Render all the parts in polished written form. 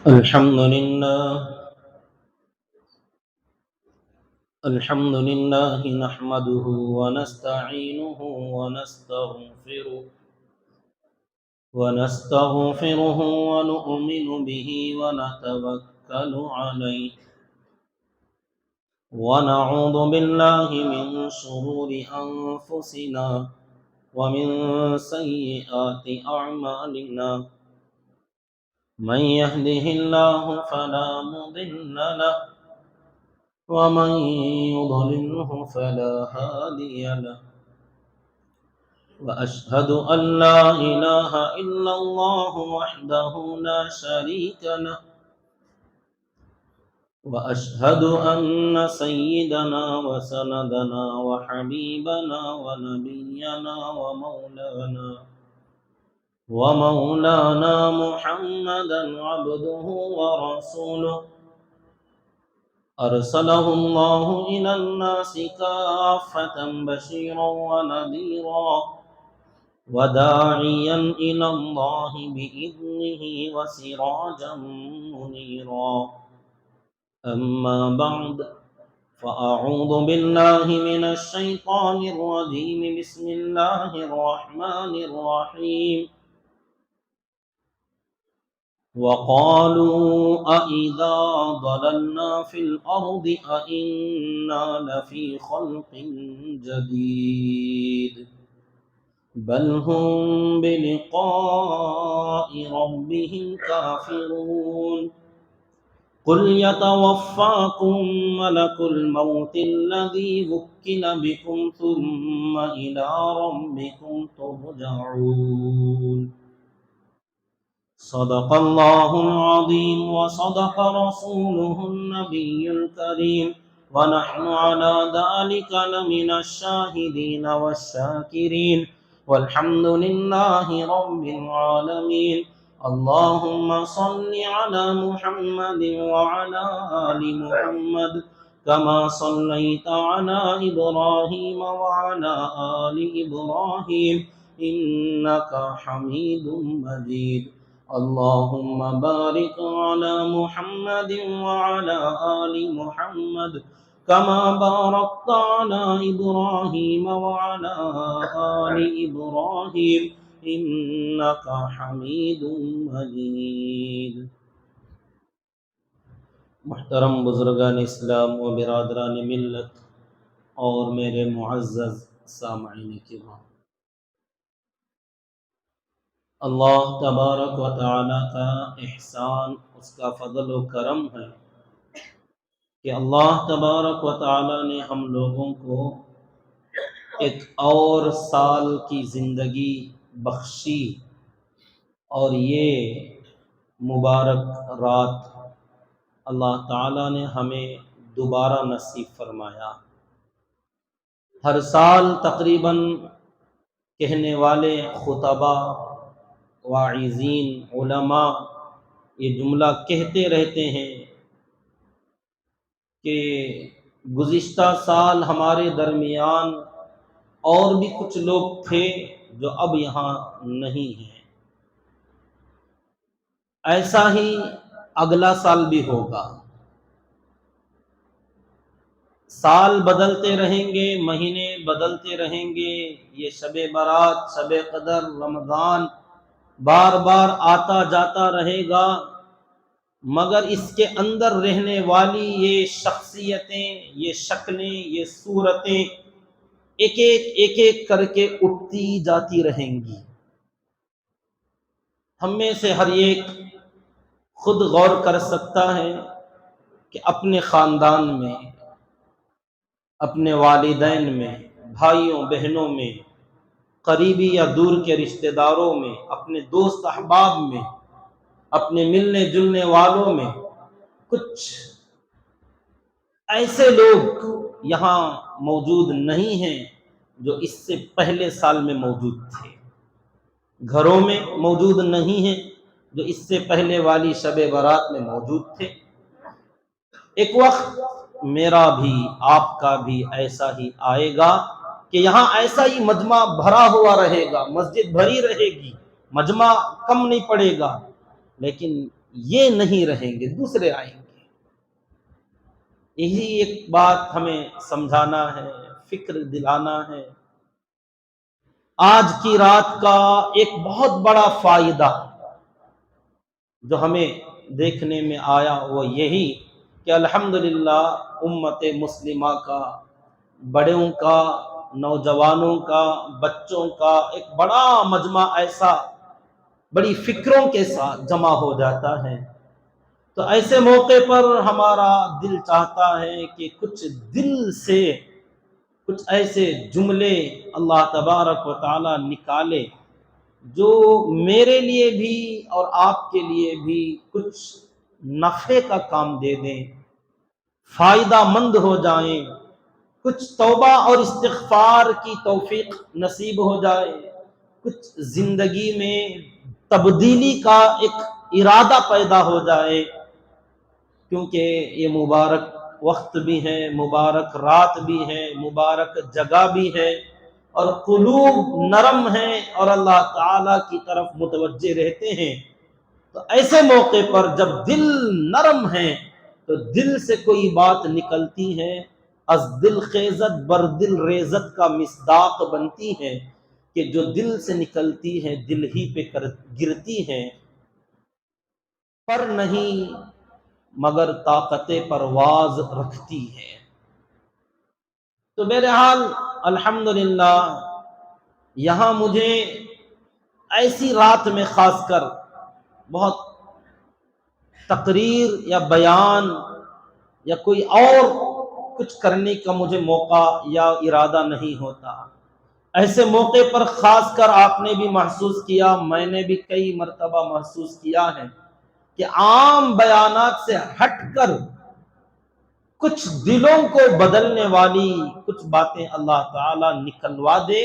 الحمد لله نحمده ونستعينه ونستغفره ونؤمن به ونتوكل عليه ونعوذ بالله من شرور أنفسنا ومن سيئات أعمالنا من يهده الله فلا مضل له ومن يضلله فلا هادي له وأشهد أن لا إله إلا الله وحده لا شريك له وأشهد أن سيدنا وسندنا وحبيبنا ونبينا ومولانا محمدا عبده ورسوله أرسله الله إلى الناس كافة بشيرا ونذيرا وداعيا إلى الله بإذنه وسراجا منيرا أما بعد فأعوذ بالله من الشيطان الرجيم بسم الله الرحمن الرحيم وقالوا أإذا ضللنا في الأرض أإنا لفي خلق جديد بل هم بلقاء ربهم كافرون قل يتوفاكم ملك الموت الذي وكل بكم ثم إلى ربكم ترجعون صدق الله العظيم وصدق رسوله النبي الكريم ونحن على ذلك لمن الشاهدين والشاكرين والحمد لله رب العالمين اللهم صل على محمد وعلى آل محمد كما صليت على إبراهيم وعلى آل إبراهيم إنك حميد مجيد اللهم بارك على محمد وعلى آل محمد كما باركت على إبراهيم وعلى آل إبراهيم إنك حميد مجيد محترم بزرگان اسلام و برادران ملت اور میرے معزز سامعین کرام، اللہ تبارک و تعالی کا احسان، اس کا فضل و کرم ہے کہ اللہ تبارک و تعالی نے ہم لوگوں کو ایک اور سال کی زندگی بخشی اور یہ مبارک رات اللہ تعالی نے ہمیں دوبارہ نصیب فرمایا۔ ہر سال تقریباً کہنے والے خطبہ، واعظین، علماء یہ جملہ کہتے رہتے ہیں کہ گزشتہ سال ہمارے درمیان اور بھی کچھ لوگ تھے جو اب یہاں نہیں ہیں، ایسا ہی اگلا سال بھی ہوگا۔ سال بدلتے رہیں گے، مہینے بدلتے رہیں گے، یہ شب برات، شب قدر، رمضان بار بار آتا جاتا رہے گا، مگر اس کے اندر رہنے والی یہ شخصیتیں، یہ شکلیں، یہ صورتیں ایک ایک کر کے اٹھتی جاتی رہیں گی۔ ہم میں سے ہر ایک خود غور کر سکتا ہے کہ اپنے خاندان میں، اپنے والدین میں، بھائیوں بہنوں میں، قریبی یا دور کے رشتہ داروں میں، اپنے دوست احباب میں، اپنے ملنے جلنے والوں میں کچھ ایسے لوگ یہاں موجود نہیں ہیں جو اس سے پہلے سال میں موجود تھے، گھروں میں موجود نہیں ہیں جو اس سے پہلے والی شب برات میں موجود تھے۔ ایک وقت میرا بھی آپ کا بھی ایسا ہی آئے گا کہ یہاں ایسا ہی مجمع بھرا ہوا رہے گا، مسجد بھری رہے گی، مجمع کم نہیں پڑے گا، لیکن یہ نہیں رہیں گے، دوسرے آئیں گے۔ یہی ایک بات ہمیں سمجھانا ہے، فکر دلانا ہے۔ آج کی رات کا ایک بہت بڑا فائدہ جو ہمیں دیکھنے میں آیا وہ یہی کہ الحمدللہ امت مسلمہ کا، بڑوں کا، نوجوانوں کا، بچوں کا ایک بڑا مجمع ایسا بڑی فکروں کے ساتھ جمع ہو جاتا ہے، تو ایسے موقع پر ہمارا دل چاہتا ہے کہ کچھ دل سے کچھ ایسے جملے اللہ تبارک و تعالی نکالے جو میرے لیے بھی اور آپ کے لیے بھی کچھ نفع کا کام دے دیں، فائدہ مند ہو جائیں، کچھ توبہ اور استغفار کی توفیق نصیب ہو جائے، کچھ زندگی میں تبدیلی کا ایک ارادہ پیدا ہو جائے، کیونکہ یہ مبارک وقت بھی ہے، مبارک رات بھی ہے، مبارک جگہ بھی ہے، اور قلوب نرم ہیں اور اللہ تعالی کی طرف متوجہ رہتے ہیں۔ تو ایسے موقع پر جب دل نرم ہیں تو دل سے کوئی بات نکلتی ہے، از دل خیزت بر دل ریزت کا مصداق بنتی ہے کہ جو دل سے نکلتی ہے دل ہی پہ گرتی ہے، پر نہیں مگر طاقت پرواز رکھتی ہے۔ تو بہرحال الحمدللہ یہاں مجھے ایسی رات میں خاص کر بہت تقریر یا بیان یا کوئی اور کچھ کرنے کا مجھے موقع یا ارادہ نہیں ہوتا۔ ایسے موقع پر خاص کر آپ نے بھی محسوس کیا، میں نے بھی کئی مرتبہ محسوس کیا ہے کہ عام بیانات سے ہٹ کر کچھ دلوں کو بدلنے والی کچھ باتیں اللہ تعالیٰ نکلوا دے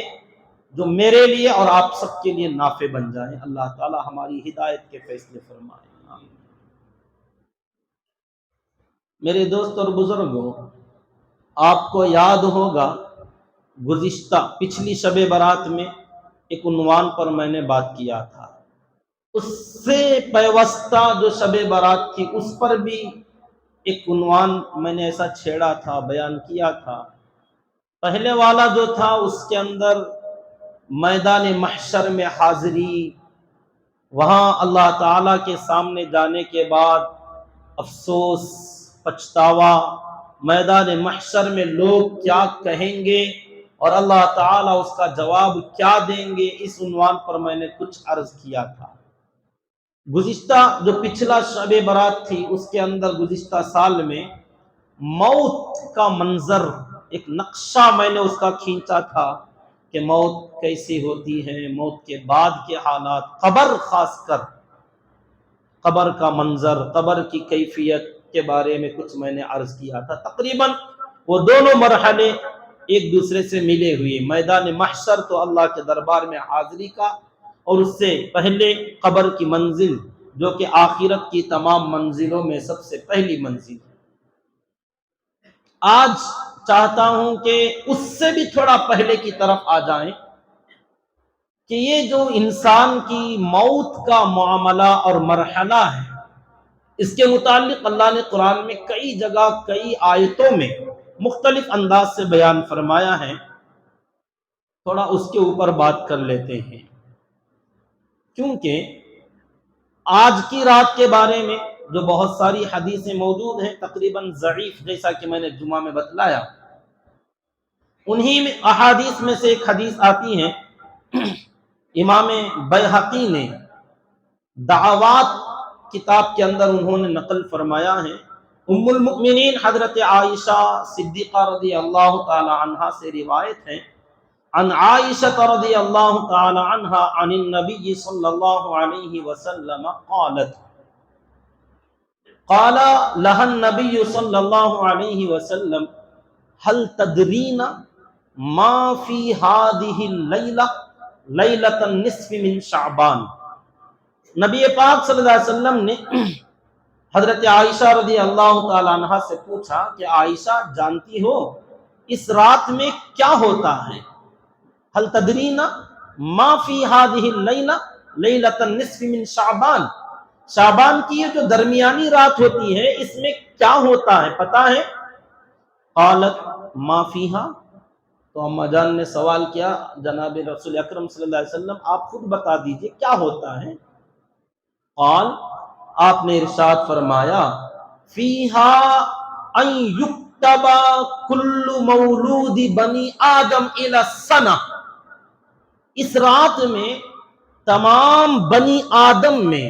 جو میرے لیے اور آپ سب کے لیے نافع بن جائیں۔ اللہ تعالیٰ ہماری ہدایت کے فیصلے فرمائے۔ آمین۔ میرے دوست اور بزرگوں، آپ کو یاد ہوگا پچھلی شب برات میں ایک عنوان پر میں نے بات کیا تھا، اس سے پیوستہ جو شب برات تھی اس پر بھی ایک عنوان میں نے ایسا چھیڑا تھا، بیان کیا تھا۔ پہلے والا جو تھا اس کے اندر میدان محشر میں حاضری، وہاں اللہ تعالیٰ کے سامنے جانے کے بعد افسوس، پچھتاوا، میدان محشر میں لوگ کیا کہیں گے اور اللہ تعالیٰ اس کا جواب کیا دیں گے، اس عنوان پر میں نے کچھ عرض کیا تھا۔ گزشتہ جو پچھلا شب برات تھی اس کے اندر گزشتہ سال میں موت کا منظر ایک نقشہ میں نے اس کا کھینچا تھا کہ موت کیسی ہوتی ہے، موت کے بعد کے حالات، قبر، خاص کر قبر کا منظر، قبر کی کیفیت کے بارے میں کچھ میں نے عرض کیا تھا۔ تقریباً وہ دونوں مرحلے ایک دوسرے سے ملے ہوئے، میدان محشر تو اللہ کے دربار میں حاضری کا، اور اس سے پہلے قبر کی منزل جو کہ آخرت کی تمام منزلوں میں سب سے پہلی منزل ہے۔ آج چاہتا ہوں کہ اس سے بھی تھوڑا پہلے کی طرف آ جائیں کہ یہ جو انسان کی موت کا معاملہ اور مرحلہ ہے، اس کے متعلق اللہ نے قرآن میں کئی جگہ کئی آیتوں میں مختلف انداز سے بیان فرمایا ہے۔ تھوڑا اس کے اوپر بات کر لیتے ہیں، کیونکہ آج کی رات کے بارے میں جو بہت ساری حدیثیں موجود ہیں، تقریباً ضعیف، جیسا کہ میں نے جمعہ میں بتلایا، انہی میں احادیث میں سے ایک حدیث آتی ہے، امام بیہقی نے دعوات کتاب کے اندر انہوں نے نقل فرمایا ہے، ام المؤمنین حضرت عائشہ صدیقہ رضی اللہ تعالی عنہا سے روایت ہے، عن عائشہ رضی اللہ تعالی عنہا عن النبی صلی اللہ علیہ وسلم قالت قال لها النبی صلی اللہ علیہ وسلم هل تدرین ما فی هذه اللیلہ لیلۃ النصف من شعبان۔ نبی پاک صلی اللہ علیہ وسلم نے حضرت عائشہ رضی اللہ تعالی عنہ سے پوچھا کہ عائشہ جانتی ہو اس رات میں کیا ہوتا ہے؟ هل تدرین ما فی هذه اللیلہ لیلۃ النصف من شعبان، شعبان کی یہ جو درمیانی رات ہوتی ہے اس میں کیا ہوتا ہے پتا ہے؟ قالت ما فیہا، تو اما جان نے سوال کیا جناب رسول اکرم صلی اللہ علیہ وسلم آپ خود بتا دیجئے کیا ہوتا ہے؟ قال، آپ نے ارشاد فرمایا فیہا ان یکتب کل مولود بنی آدم الی السنہ، اس رات میں تمام بنی آدم میں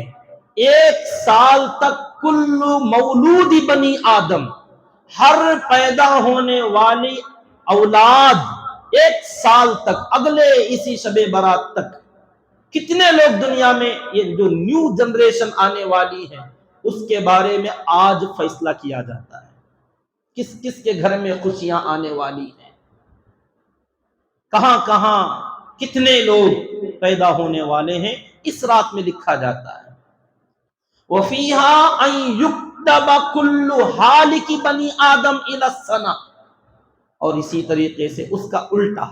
1 سال تک کل مولود بنی آدم، ہر پیدا ہونے والی اولاد 1 سال تک، اگلے اسی شب برات تک کتنے لوگ دنیا میں یہ جو نیو جنریشن آنے والی ہے اس کے بارے میں آج فیصلہ کیا جاتا ہے، کس کس کے گھر میں خوشیاں آنے والی ہیں، کہاں کہاں کتنے لوگ پیدا ہونے والے ہیں، اس رات میں لکھا جاتا ہے۔ وَفِيهَا أَن يُكْتَبَ كُلُّ حَالِكِ بَنِي آدَمْ إِلَى السَّنَةِ، اور اسی طریقے سے اس کا الٹا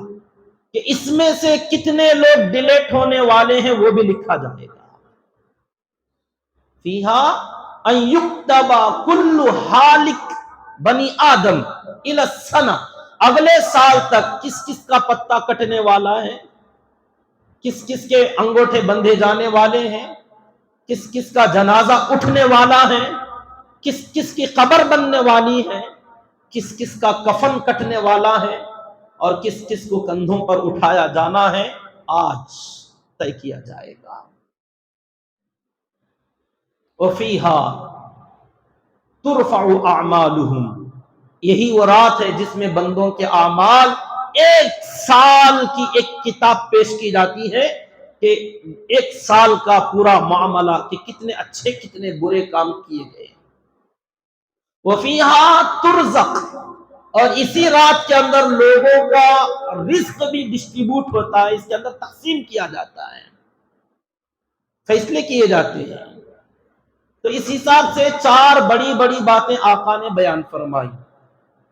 کہ اس میں سے کتنے لوگ ڈیلیٹ ہونے والے ہیں وہ بھی لکھا جائے گا۔ فِيهَا أَن يُكْتَبَ كُلُّ حَالِكِ بَنِي آدَمْ إِلَى السَّنَةِ، اگلے سال تک کس کس کا پتا کٹنے والا ہے، کس کس کے انگوٹھے بندھے جانے والے ہیں، کس کس کا جنازہ اٹھنے والا ہے، کس کس کی قبر بننے والی ہے، کس کس کا کفن کٹنے والا ہے، اور کس کس کو کندھوں پر اٹھایا جانا ہے، آج طے کیا جائے گا۔ وَفِيهَا تُرْفَعُ أَعْمَالُهُمْ، یہی وہ رات ہے جس میں بندوں کے اعمال 1 سال کی ایک کتاب پیش کی جاتی ہے کہ 1 سال کا پورا معاملہ کہ کتنے اچھے کتنے برے کام کیے گئے۔ وَفِيهَا تُرْزَقُ، اور اسی رات کے اندر لوگوں کا رزق بھی ڈسٹریبیوٹ ہوتا ہے، اس کے اندر تقسیم کیا جاتا ہے، فیصلے کیے جاتے ہیں۔ تو اس حساب سے 4 بڑی بڑی باتیں آقا نے بیان فرمائی،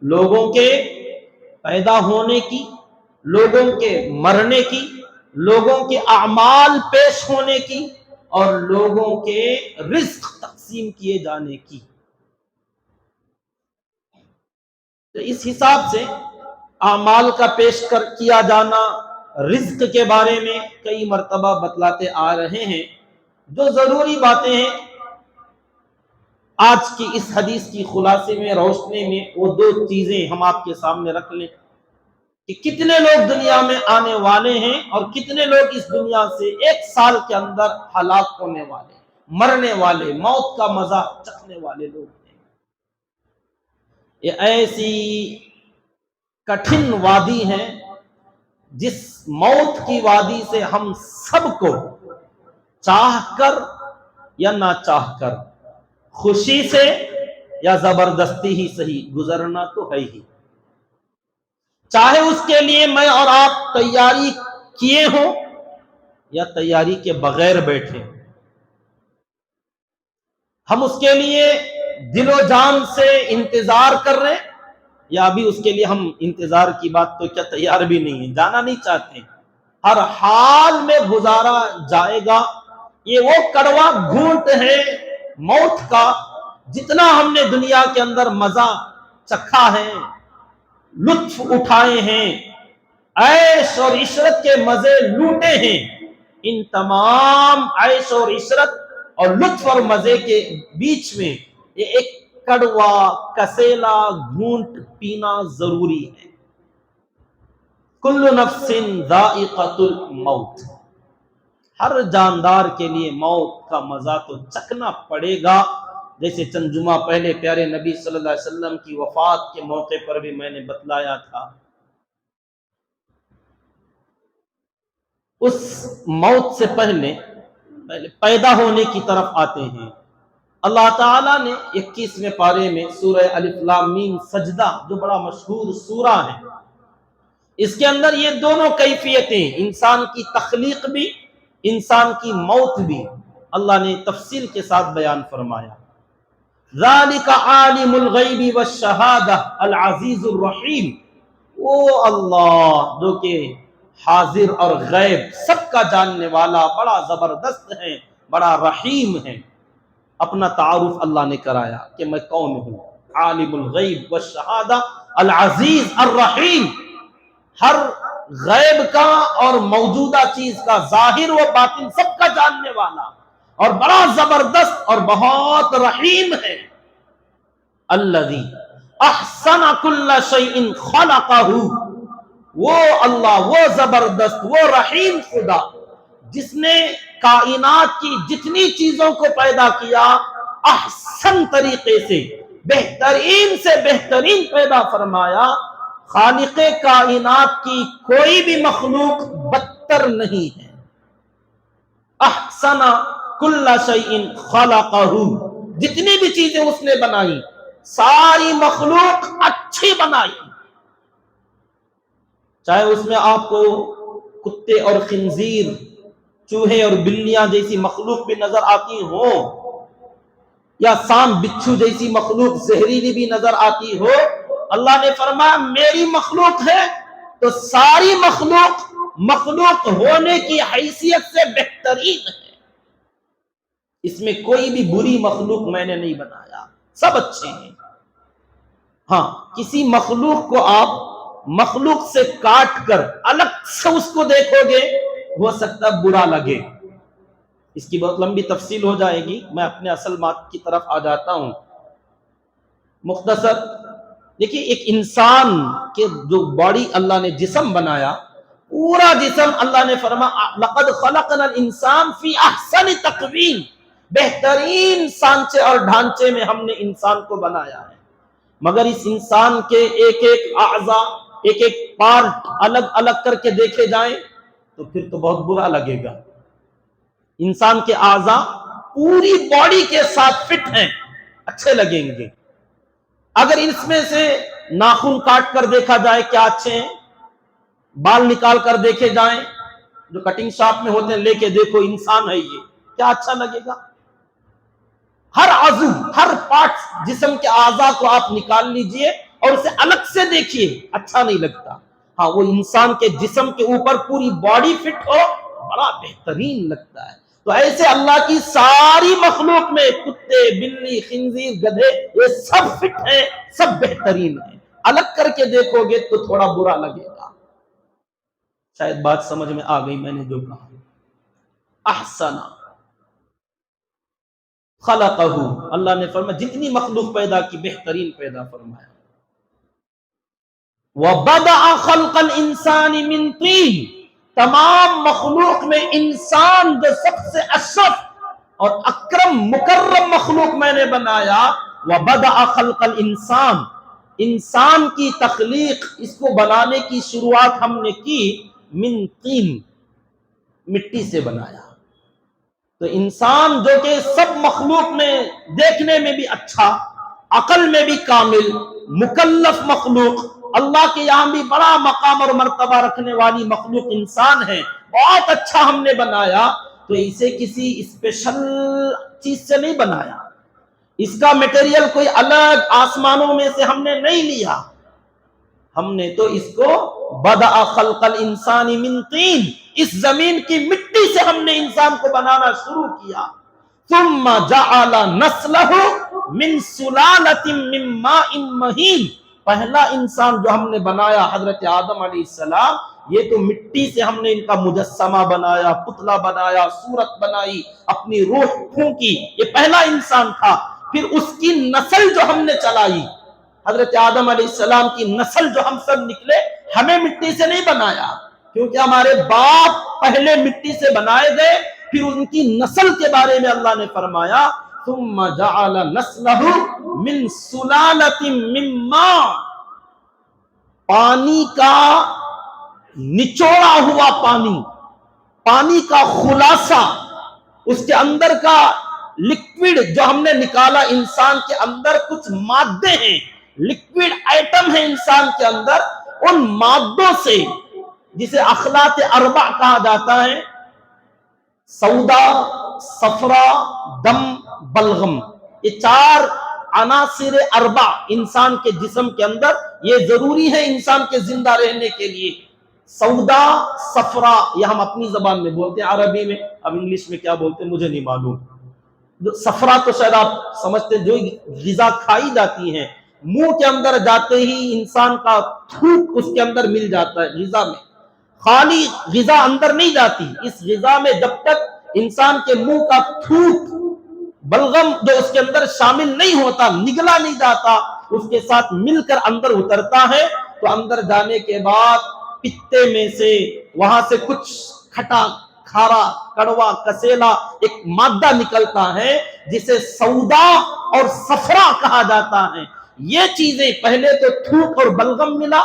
لوگوں کے پیدا ہونے کی، لوگوں کے مرنے کی، لوگوں کے اعمال پیش ہونے کی، اور لوگوں کے رزق تقسیم کیے جانے کی۔ تو اس حساب سے اعمال کا پیش کیا جانا، رزق کے بارے میں کئی مرتبہ بتلاتے آ رہے ہیں۔ جو ضروری باتیں ہیں آج کی اس حدیث کی خلاصے میں، روشنی میں، وہ 2 چیزیں ہم آپ کے سامنے رکھ لیں کہ کتنے لوگ دنیا میں آنے والے ہیں اور کتنے لوگ اس دنیا سے 1 سال کے اندر ہلاک ہونے والے، مرنے والے، موت کا مزہ چکھنے والے لوگ ہیں۔ یہ ایسی کٹھن وادی ہے جس موت کی وادی سے ہم سب کو چاہ کر یا نہ چاہ کر، خوشی سے یا زبردستی ہی صحیح، گزرنا تو ہے ہی، چاہے اس کے لیے میں اور آپ تیاری کیے ہوں یا تیاری کے بغیر بیٹھے، ہم اس کے لیے دل و جان سے انتظار کر رہے ہیں یا ابھی اس کے لیے ہم انتظار کی بات تو کیا تیار بھی نہیں ہے، جانا نہیں چاہتے، ہر حال میں گزارا جائے گا۔ یہ وہ کڑوا گھونٹ ہے موت کا، جتنا ہم نے دنیا کے اندر مزہ چکھا ہے، لطف اٹھائے ہیں، عیش اور عشرت کے مزے لوٹے ہیں، ان تمام عیش اور عشرت اور لطف اور مزے کے بیچ میں یہ ایک کڑوا کسیلا گھونٹ پینا ضروری ہے۔ کل نفس ذائقۃ الموت، ہر جاندار کے لیے موت کا مزہ تو چکھنا پڑے گا، جیسے چند جمعہ پہلے پیارے نبی صلی اللہ علیہ وسلم کی وفات کے موقع پر بھی میں نے بتلایا تھا۔ اس موت سے پہلے پیدا ہونے کی طرف آتے ہیں۔ اللہ تعالیٰ نے 21ویں پارے میں سورہ الف لام میم سجدہ، جو بڑا مشہور سورہ ہے، اس کے اندر یہ دونوں کیفیتیں، انسان کی تخلیق بھی، انسان کی موت بھی، اللہ نے تفصیل کے ساتھ بیان فرمایا۔ ذالک عالم الغیب والشہادہ العزیز الرحیم، وہ اللہ جو کہ حاضر اور غیب سب کا جاننے والا، بڑا زبردست ہے، بڑا رحیم ہے۔ اپنا تعارف اللہ نے کرایا کہ میں کون ہوں، عالم الغیب والشہادہ العزیز الرحیم، ہر غیب کا اور موجودہ چیز کا، ظاہر و باطن سب کا جاننے والا، اور بڑا زبردست اور بہت رحیم ہے۔ الذی احسن کل شیء خلقہ، وہ اللہ، وہ زبردست، وہ رحیم خدا جس نے کائنات کی جتنی چیزوں کو پیدا کیا احسن طریقے سے، بہترین سے بہترین پیدا فرمایا۔ خالق کائنات کی کوئی بھی مخلوق بدتر نہیں ہے۔ احسن کل شیء خلقہ، جتنی بھی چیزیں اس نے بنائی ساری مخلوق اچھی بنائی، چاہے اس میں آپ کو کتے اور خنزیر، چوہے اور بلیاں جیسی مخلوق بھی نظر آتی ہو، یا سانپ بچھو جیسی مخلوق زہریلی بھی نظر آتی ہو، اللہ نے فرمایا میری مخلوق ہے تو ساری مخلوق مخلوق ہونے کی حیثیت سے بہترین ہے۔ اس میں کوئی بھی بری مخلوق میں نے نہیں بنایا، سب اچھے ہیں۔ ہاں، کسی مخلوق کو آپ مخلوق سے کاٹ کر الگ سے اس کو دیکھو گے، ہو سکتا ہے برا لگے۔ اس کی بہت لمبی تفصیل ہو جائے گی، میں اپنے اصل بات کی طرف آ جاتا ہوں۔ مختصر دیکھیے، ایک انسان کے جو باڈی اللہ نے جسم بنایا، پورا جسم اللہ نے فرمایا لقد خلقنا الانسان فی احسن تقویم، بہترین سانچے اور ڈھانچے میں ہم نے انسان کو بنایا ہے، مگر اس انسان کے ایک ایک اعضاء، ایک ایک پارٹ الگ الگ کر کے دیکھے جائیں تو پھر تو بہت برا لگے گا۔ انسان کے اعضاء پوری باڈی کے ساتھ فٹ ہیں، اچھے لگیں گے۔ اگر اس میں سے ناخن کاٹ کر دیکھا جائے کیا اچھے ہیں، بال نکال کر دیکھے جائیں، جو کٹنگ شاپ میں ہوتے ہیں لے کے دیکھو انسان ہے یہ، کیا اچھا لگے گا؟ ہر عضو، ہر پارٹ جسم کے اعضاء کو آپ نکال لیجئے اور اسے الگ سے دیکھیے، اچھا نہیں لگتا۔ ہاں، وہ انسان کے جسم کے اوپر پوری باڈی فٹ ہو، بڑا بہترین لگتا ہے۔ تو ایسے اللہ کی ساری مخلوق میں کتے، بلی، خنزیر، گدھے، یہ سب فٹ ہیں، سب بہترین ہیں۔ الگ کر کے دیکھو گے تو تھوڑا برا لگے گا۔ شاید بات سمجھ میں آ گئی میں نے جو کہا۔ احسن خلقہ، اللہ نے فرمایا جتنی مخلوق پیدا کی بہترین پیدا فرمایا۔ وَبَدَأَ خَلْقَ الْإِنسَانِ مِنْ طِينٍ، تمام مخلوق میں انسان جو سب سے اشرف اور اکرم مکرم مخلوق میں نے بنایا، وَبَدَأَ خَلْقَ الْإِنسَانِ، انسان کی تخلیق، اس کو بنانے کی شروعات ہم نے کی من طین، مٹی سے بنایا۔ تو انسان جو کہ سب مخلوق میں دیکھنے میں بھی اچھا، عقل میں بھی کامل، مکلف مخلوق، اللہ کے یہاں بھی بڑا مقام اور مرتبہ رکھنے والی مخلوق انسان ہے، بہت اچھا ہم نے بنایا۔ تو اسے کسی اسپیشل چیز سے نہیں بنایا، اس کا میٹیریل کوئی الگ آسمانوں میں سے ہم نے نہیں لیا، ہم نے تو اس کو بدأ خلق الانسان من طین، اس زمین کی مٹی سے ہم نے انسان کو بنانا شروع کیا۔ ثم جعل نسلہ من سلالۃ من ماء مہین، پہلا انسان جو ہم نے بنایا حضرت آدم علیہ السلام، یہ تو مٹی سے ہم نے ان کا مجسمہ بنایا، پتلا بنایا، صورت بنائی، اپنی روح پھونکی، یہ پہلا انسان تھا۔ پھر اس کی نسل جو ہم نے چلائی، حضرت آدم علیہ السلام کی نسل جو ہم سب نکلے، ہمیں مٹی سے نہیں بنایا، کیونکہ ہمارے باپ پہلے مٹی سے بنائے گئے۔ پھر ان کی نسل کے بارے میں اللہ نے فرمایا ثم جعل نسلہ من سلالۃ من ماء، پانی کا نچوڑا ہوا پانی، پانی کا خلاصہ، اس کے اندر کا لکوڈ جو ہم نے نکالا، انسان کے اندر کچھ مادے ہیں، لکوڈ آئٹم ہے انسان کے اندر، ان مادوں سے جسے اخلاط اربع کہا جاتا ہے، سودا، صفرا، دم، بلغم، یہ چار عناصر اربع انسان کے جسم کے اندر یہ ضروری ہے انسان کے زندہ رہنے کے لیے۔ سودا، صفرا، یہ ہم اپنی زبان میں بولتے ہیں، عربی میں، اب انگلش میں کیا بولتے ہیں مجھے نہیں معلوم۔ سفرا تو شاید آپ سمجھتے جو غذا کھائی جاتی ہیں، منہ کے اندر جاتے ہی انسان کا تھوک اس کے اندر مل جاتا ہے غذا میں، خالی غذا اندر نہیں جاتی، اس غذا میں جب تک انسان کے منہ کا تھوک بلغم جو اس کے اندر شامل نہیں ہوتا، نگلا نہیں جاتا، اس کے ساتھ مل کر اندر اترتا ہے، تو اندر جانے کے بعد پتے میں سے وہاں سے کچھ کھٹا کھارا کڑوا کسیلا ایک مادہ نکلتا ہے جسے سودا اور صفرا کہا جاتا ہے۔ یہ چیزیں پہلے تو تھوک اور بلغم ملا،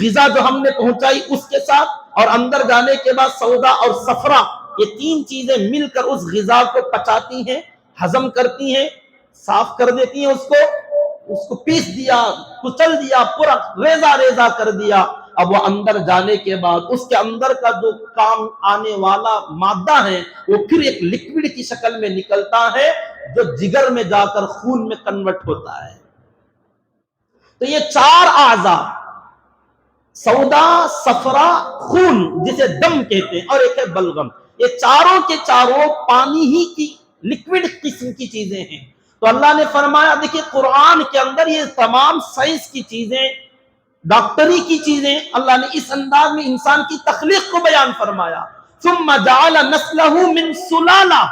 غذا جو ہم نے پہنچائی اس کے ساتھ، اور اندر جانے کے بعد سودا اور صفرا، یہ تین چیزیں مل کر اس غذا کو پچاتی ہیں، ہضم کرتی ہیں، صاف کر دیتی ہیں، اس کو پیس دیا، کچل دیا، پورا ریزہ ریزہ کر دیا۔ اب وہ اندر جانے کے بعد اس کے اندر کا جو کام آنے والا مادہ ہے وہ پھر ایک لکوڈ کی شکل میں نکلتا ہے جو جگر میں جا کر خون میں کنورٹ ہوتا ہے۔ تو یہ چار اعضاء، سودا، صفرا، خون جسے دم کہتے ہیں، اور ایک ہے بلغم، یہ چاروں کے چاروں پانی ہی کی لکوڈ قسم کی چیزیں ہیں۔ تو اللہ نے فرمایا، دیکھیں قرآن کے اندر یہ تمام سائنس کی چیزیں، ڈاکٹری کی چیزیں اللہ نے اس انداز میں انسان کی تخلیق کو بیان فرمایا۔ ثم جعل نسلہ من سلالہ،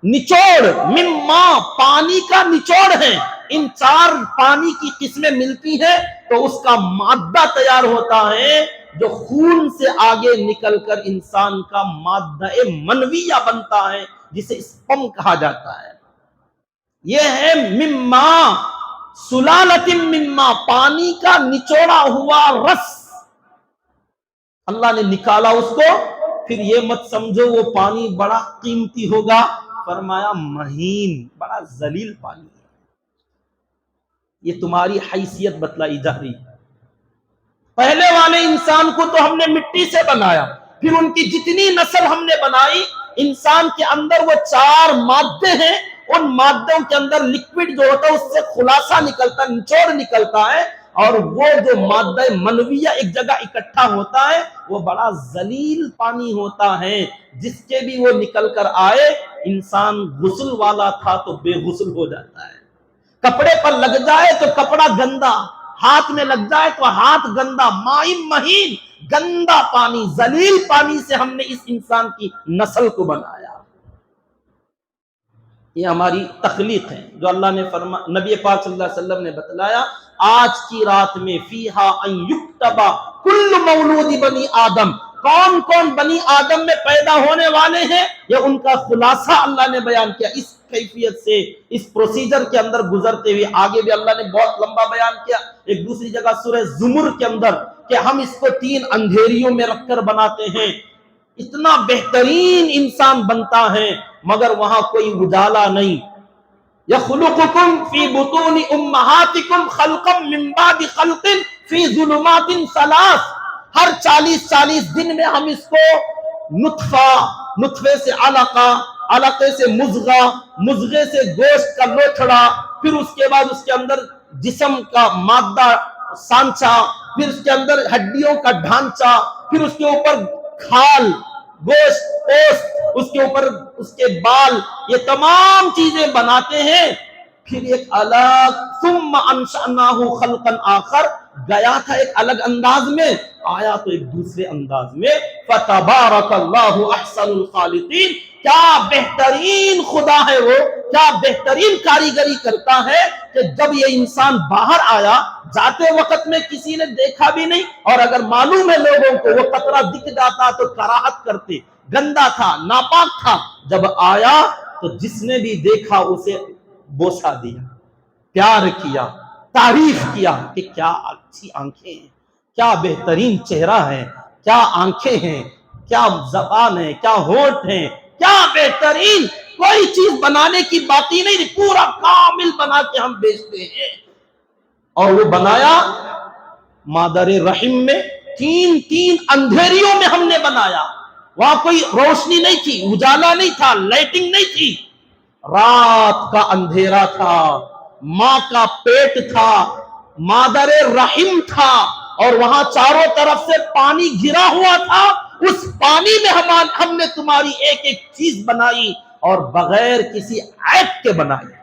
نچوڑ، من ماء، پانی کا نچوڑ ہے، ان چار پانی کی قسمیں ملتی ہیں تو اس کا مادہ تیار ہوتا ہے جو خون سے آگے نکل کر انسان کا مادہ منویہ بنتا ہے جسے اسپم کہا جاتا ہے۔ یہ ہے من ماء، سلالۃ من ماء، پانی کا نچوڑا ہوا رس اللہ نے نکالا اس کو۔ پھر یہ مت سمجھو وہ پانی بڑا قیمتی ہوگا، فرمایا مہین، بڑا ذلیل پانی ہے، یہ تمہاری حیثیت بتلائی جا رہی ہے۔ پہلے والے انسان کو تو ہم نے مٹی سے بنایا، پھر ان کی جتنی نسل ہم نے بنائی، انسان کے اندر وہ چار مادے ہیں، ان مادوں کے اندر لکوڈ جو ہوتا ہے اس سے خلاصہ نکلتا ہے، نچوڑ نکلتا ہے، اور وہ جو مادہ منویہ ایک جگہ اکٹھا ہوتا ہے وہ بڑا ذلیل پانی ہوتا ہے، جس کے بھی وہ نکل کر آئے انسان غسل والا تھا تو بے غسل ہو جاتا ہے، کپڑے پر لگ جائے تو کپڑا گندا، ہاتھ میں لگ جائے تو ہاتھ گندا، مائم مہین، گندا پانی، ذلیل پانی سے ہم نے اس انسان کی نسل کو بنایا۔ یہ ہماری تخلیق ہے جو اللہ نے نبی پاک صلی اللہ علیہ وسلم نے بتلایا، آج کی رات میں فیہا ان یکتبا کل مولود بنی آدم، کون کون بنی آدم میں پیدا ہونے والے ہیں، یہ ان کا خلاصہ اللہ نے بیان کیا۔ اس کیفیت سے اس پروسیجر کے اندر گزرتے ہوئے آگے بھی اللہ نے بہت لمبا بیان کیا۔ ایک دوسری جگہ سورہ زمر کے اندر کہ ہم اس کو تین اندھیریوں میں رکھ کر بناتے ہیں، اتنا بہترین انسان بنتا ہے مگر وہاں کوئی اجالا نہیں۔ یخلقکم فی بطون امہاتکم خلقا من بعد خلق فی ظلمات ثلاث، ہر 40 دن میں ہم اس کو نطفے سے علقہ، علقے سے مضغہ، مضغے سے گوشت کا لوتھڑا، پھر اس کے بعد اس کے اندر جسم کا مادہ سانچہ، پھر اس کے اندر ہڈیوں کا ڈھانچہ، پھر اس کے اوپر کھال، گوشت، پوست، اس کے اوپر اس کے بال، یہ تمام چیزیں بناتے ہیں، پھر ایک الگ ثم انشأناہ خلقا آخر، گیا تھا ایک الگ انداز میں، آیا تو ایک دوسرے انداز میں۔ فتبارک اللہ احسن الخالقین، کیا بہترین خدا ہے وہ، کیا بہترین کاریگری کرتا ہے کہ جب یہ انسان باہر آیا، جاتے وقت میں کسی نے دیکھا بھی نہیں، اور اگر معلوم ہے لوگوں کو وہ قطرہ دکھ جاتا تو کراہت کرتے، گندا تھا، ناپاک تھا، جب آیا تو جس نے بھی دیکھا اسے بوسہ دیا، پیار کیا، تعریف کیا کہ کیا اچھی آنکھیں ہیں، کیا بہترین چہرہ ہے، کیا آنکھیں ہیں، کیا زبان ہے، کیا ہونٹ ہیں، کیا بہترین، کوئی چیز بنانے کی بات ہی نہیں، پورا کامل بنا کے ہم بیچتے ہیں۔ اور وہ بنایا مادر رحم میں، تین اندھیریوں میں ہم نے بنایا، وہاں کوئی روشنی نہیں تھی، اجالا نہیں تھا، لائٹنگ نہیں تھی، رات کا اندھیرا تھا، ماں کا پیٹ تھا، مادر رحم تھا، اور وہاں چاروں طرف سے پانی گھرا ہوا تھا، اس پانی میں ہم نے تمہاری ایک ایک چیز بنائی، اور بغیر کسی عیب کے بنائے.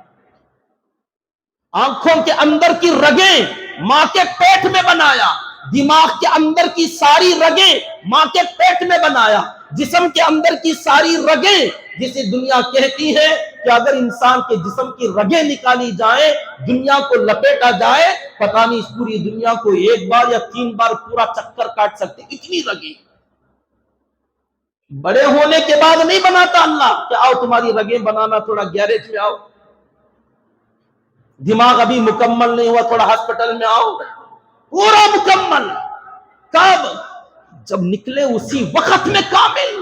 آنکھوں کے اندر کی رگیں ماں کے پیٹ میں بنایا، دماغ کے اندر کی ساری رگیں ماں کے پیٹ میں بنایا، جسم کے اندر کی ساری رگیں، جسے دنیا کہتی ہے کہ اگر انسان کے جسم کی رگیں نکالی جائیں، دنیا کو لپیٹا جائے، پتہ نہیں اس پوری دنیا کو 1 بار یا 3 بار پورا چکر کاٹ سکتے، اتنی رگیں. بڑے ہونے کے بعد نہیں بناتا اللہ کہ آؤ تمہاری رگیں بنانا، تھوڑا گیریج میں آؤ. دماغ ابھی مکمل نہیں ہوا، تھوڑا ہاسپٹل میں آؤ. پورا مکمل. کب؟ جب نکلے اسی وقت میں کامل.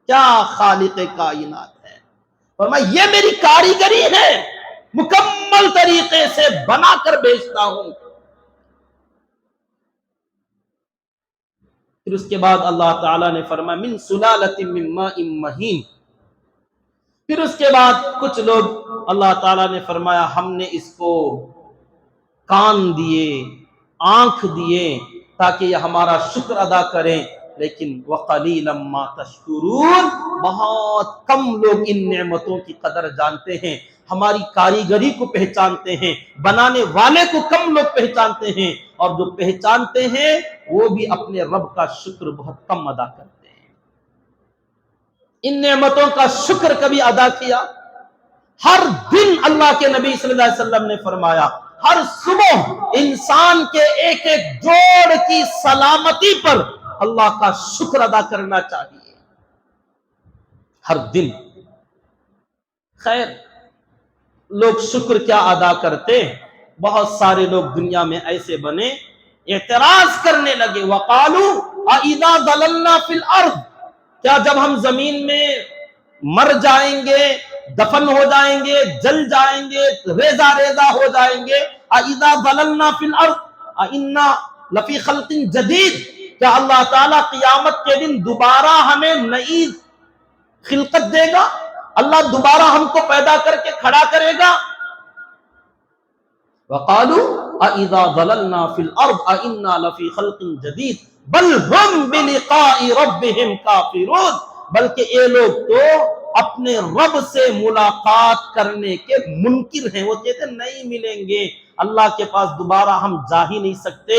کیا خالق کائنات ہے. فرمایا یہ میری کاریگری ہے، مکمل طریقے سے بنا کر بیچتا ہوں. پھر اس کے بعد اللہ تعالیٰ نے فرمایا من سلالۃ من ماء مہین. پھر اس کے بعد کچھ لوگ اللہ تعالیٰ نے فرمایا ہم نے اس کو کان دیے، آنکھ دیے تاکہ یہ ہمارا شکر ادا کریں، لیکن وَقَلِيلًا مَا تَشْكُرُونَ، بہت کم لوگ ان نعمتوں کی قدر جانتے ہیں، ہماری کاریگری کو پہچانتے ہیں، بنانے والے کو کم لوگ پہچانتے ہیں، اور جو پہچانتے ہیں وہ بھی اپنے رب کا شکر بہت کم ادا کرتے ہیں. ان نعمتوں کا شکر کبھی ادا کیا؟ ہر دن اللہ کے نبی صلی اللہ علیہ وسلم نے فرمایا ہر صبح انسان کے ایک ایک جوڑ کی سلامتی پر اللہ کا شکر ادا کرنا چاہیے، ہر دن. خیر، لوگ شکر کیا ادا کرتے؟ بہت سارے لوگ دنیا میں ایسے بنے، اعتراض کرنے لگے. وَقَالُوا أَإِذَا ضَلَلْنَا فِي الْأَرْضِ، کیا جب ہم زمین میں مر جائیں گے، دفن ہو جائیں گے، جل جائیں گے، ریزہ ریزہ ہو جائیں گے، اِذَا ضَلَلْنَا فِي الْأَرْضِ اِنَّا لَفِي خَلْقٍ جَدِيدٍ، کیا اللہ تعالیٰ قیامت کے دن دوبارہ ہمیں نئی خلقت دے گا؟ اللہ دوبارہ ہم کو پیدا کر کے کھڑا کرے گا؟ وَقَالُوا أَإِذَا ضَلَلْنَا فِي الْأَرْضِ أَإِنَّا لَفِي خَلْقٍ جَدِيدٍ بَلْ هُمْ بِلِقَاءِ رَبِّهِمْ كَافِرُونَ، بلکہ یہ لوگ تو اپنے رب سے ملاقات کرنے کے منکر ہیں. وہ کہتے ہیں نہیں ملیں گے، اللہ کے پاس دوبارہ ہم جا ہی نہیں سکتے،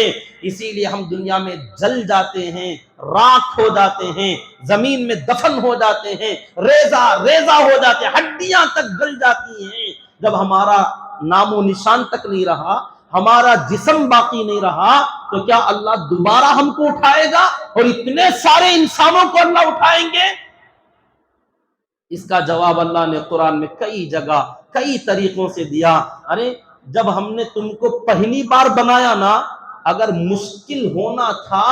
اسی لیے ہم دنیا میں جل جاتے ہیں، راکھ ہو جاتے ہیں، زمین میں دفن ہو جاتے ہیں، ریزہ ریزہ ہو جاتے ہیں، ہڈیاں تک گل جاتی ہیں. جب ہمارا نام و نشان تک نہیں رہا، ہمارا جسم باقی نہیں رہا، تو کیا اللہ دوبارہ ہم کو اٹھائے گا؟ اور اتنے سارے انسانوں کو اللہ اٹھائیں گے؟ اس کا جواب اللہ نے قرآن میں کئی جگہ کئی طریقوں سے دیا. ارے جب ہم نے تم کو پہلی بار بنایا نا، اگر مشکل ہونا تھا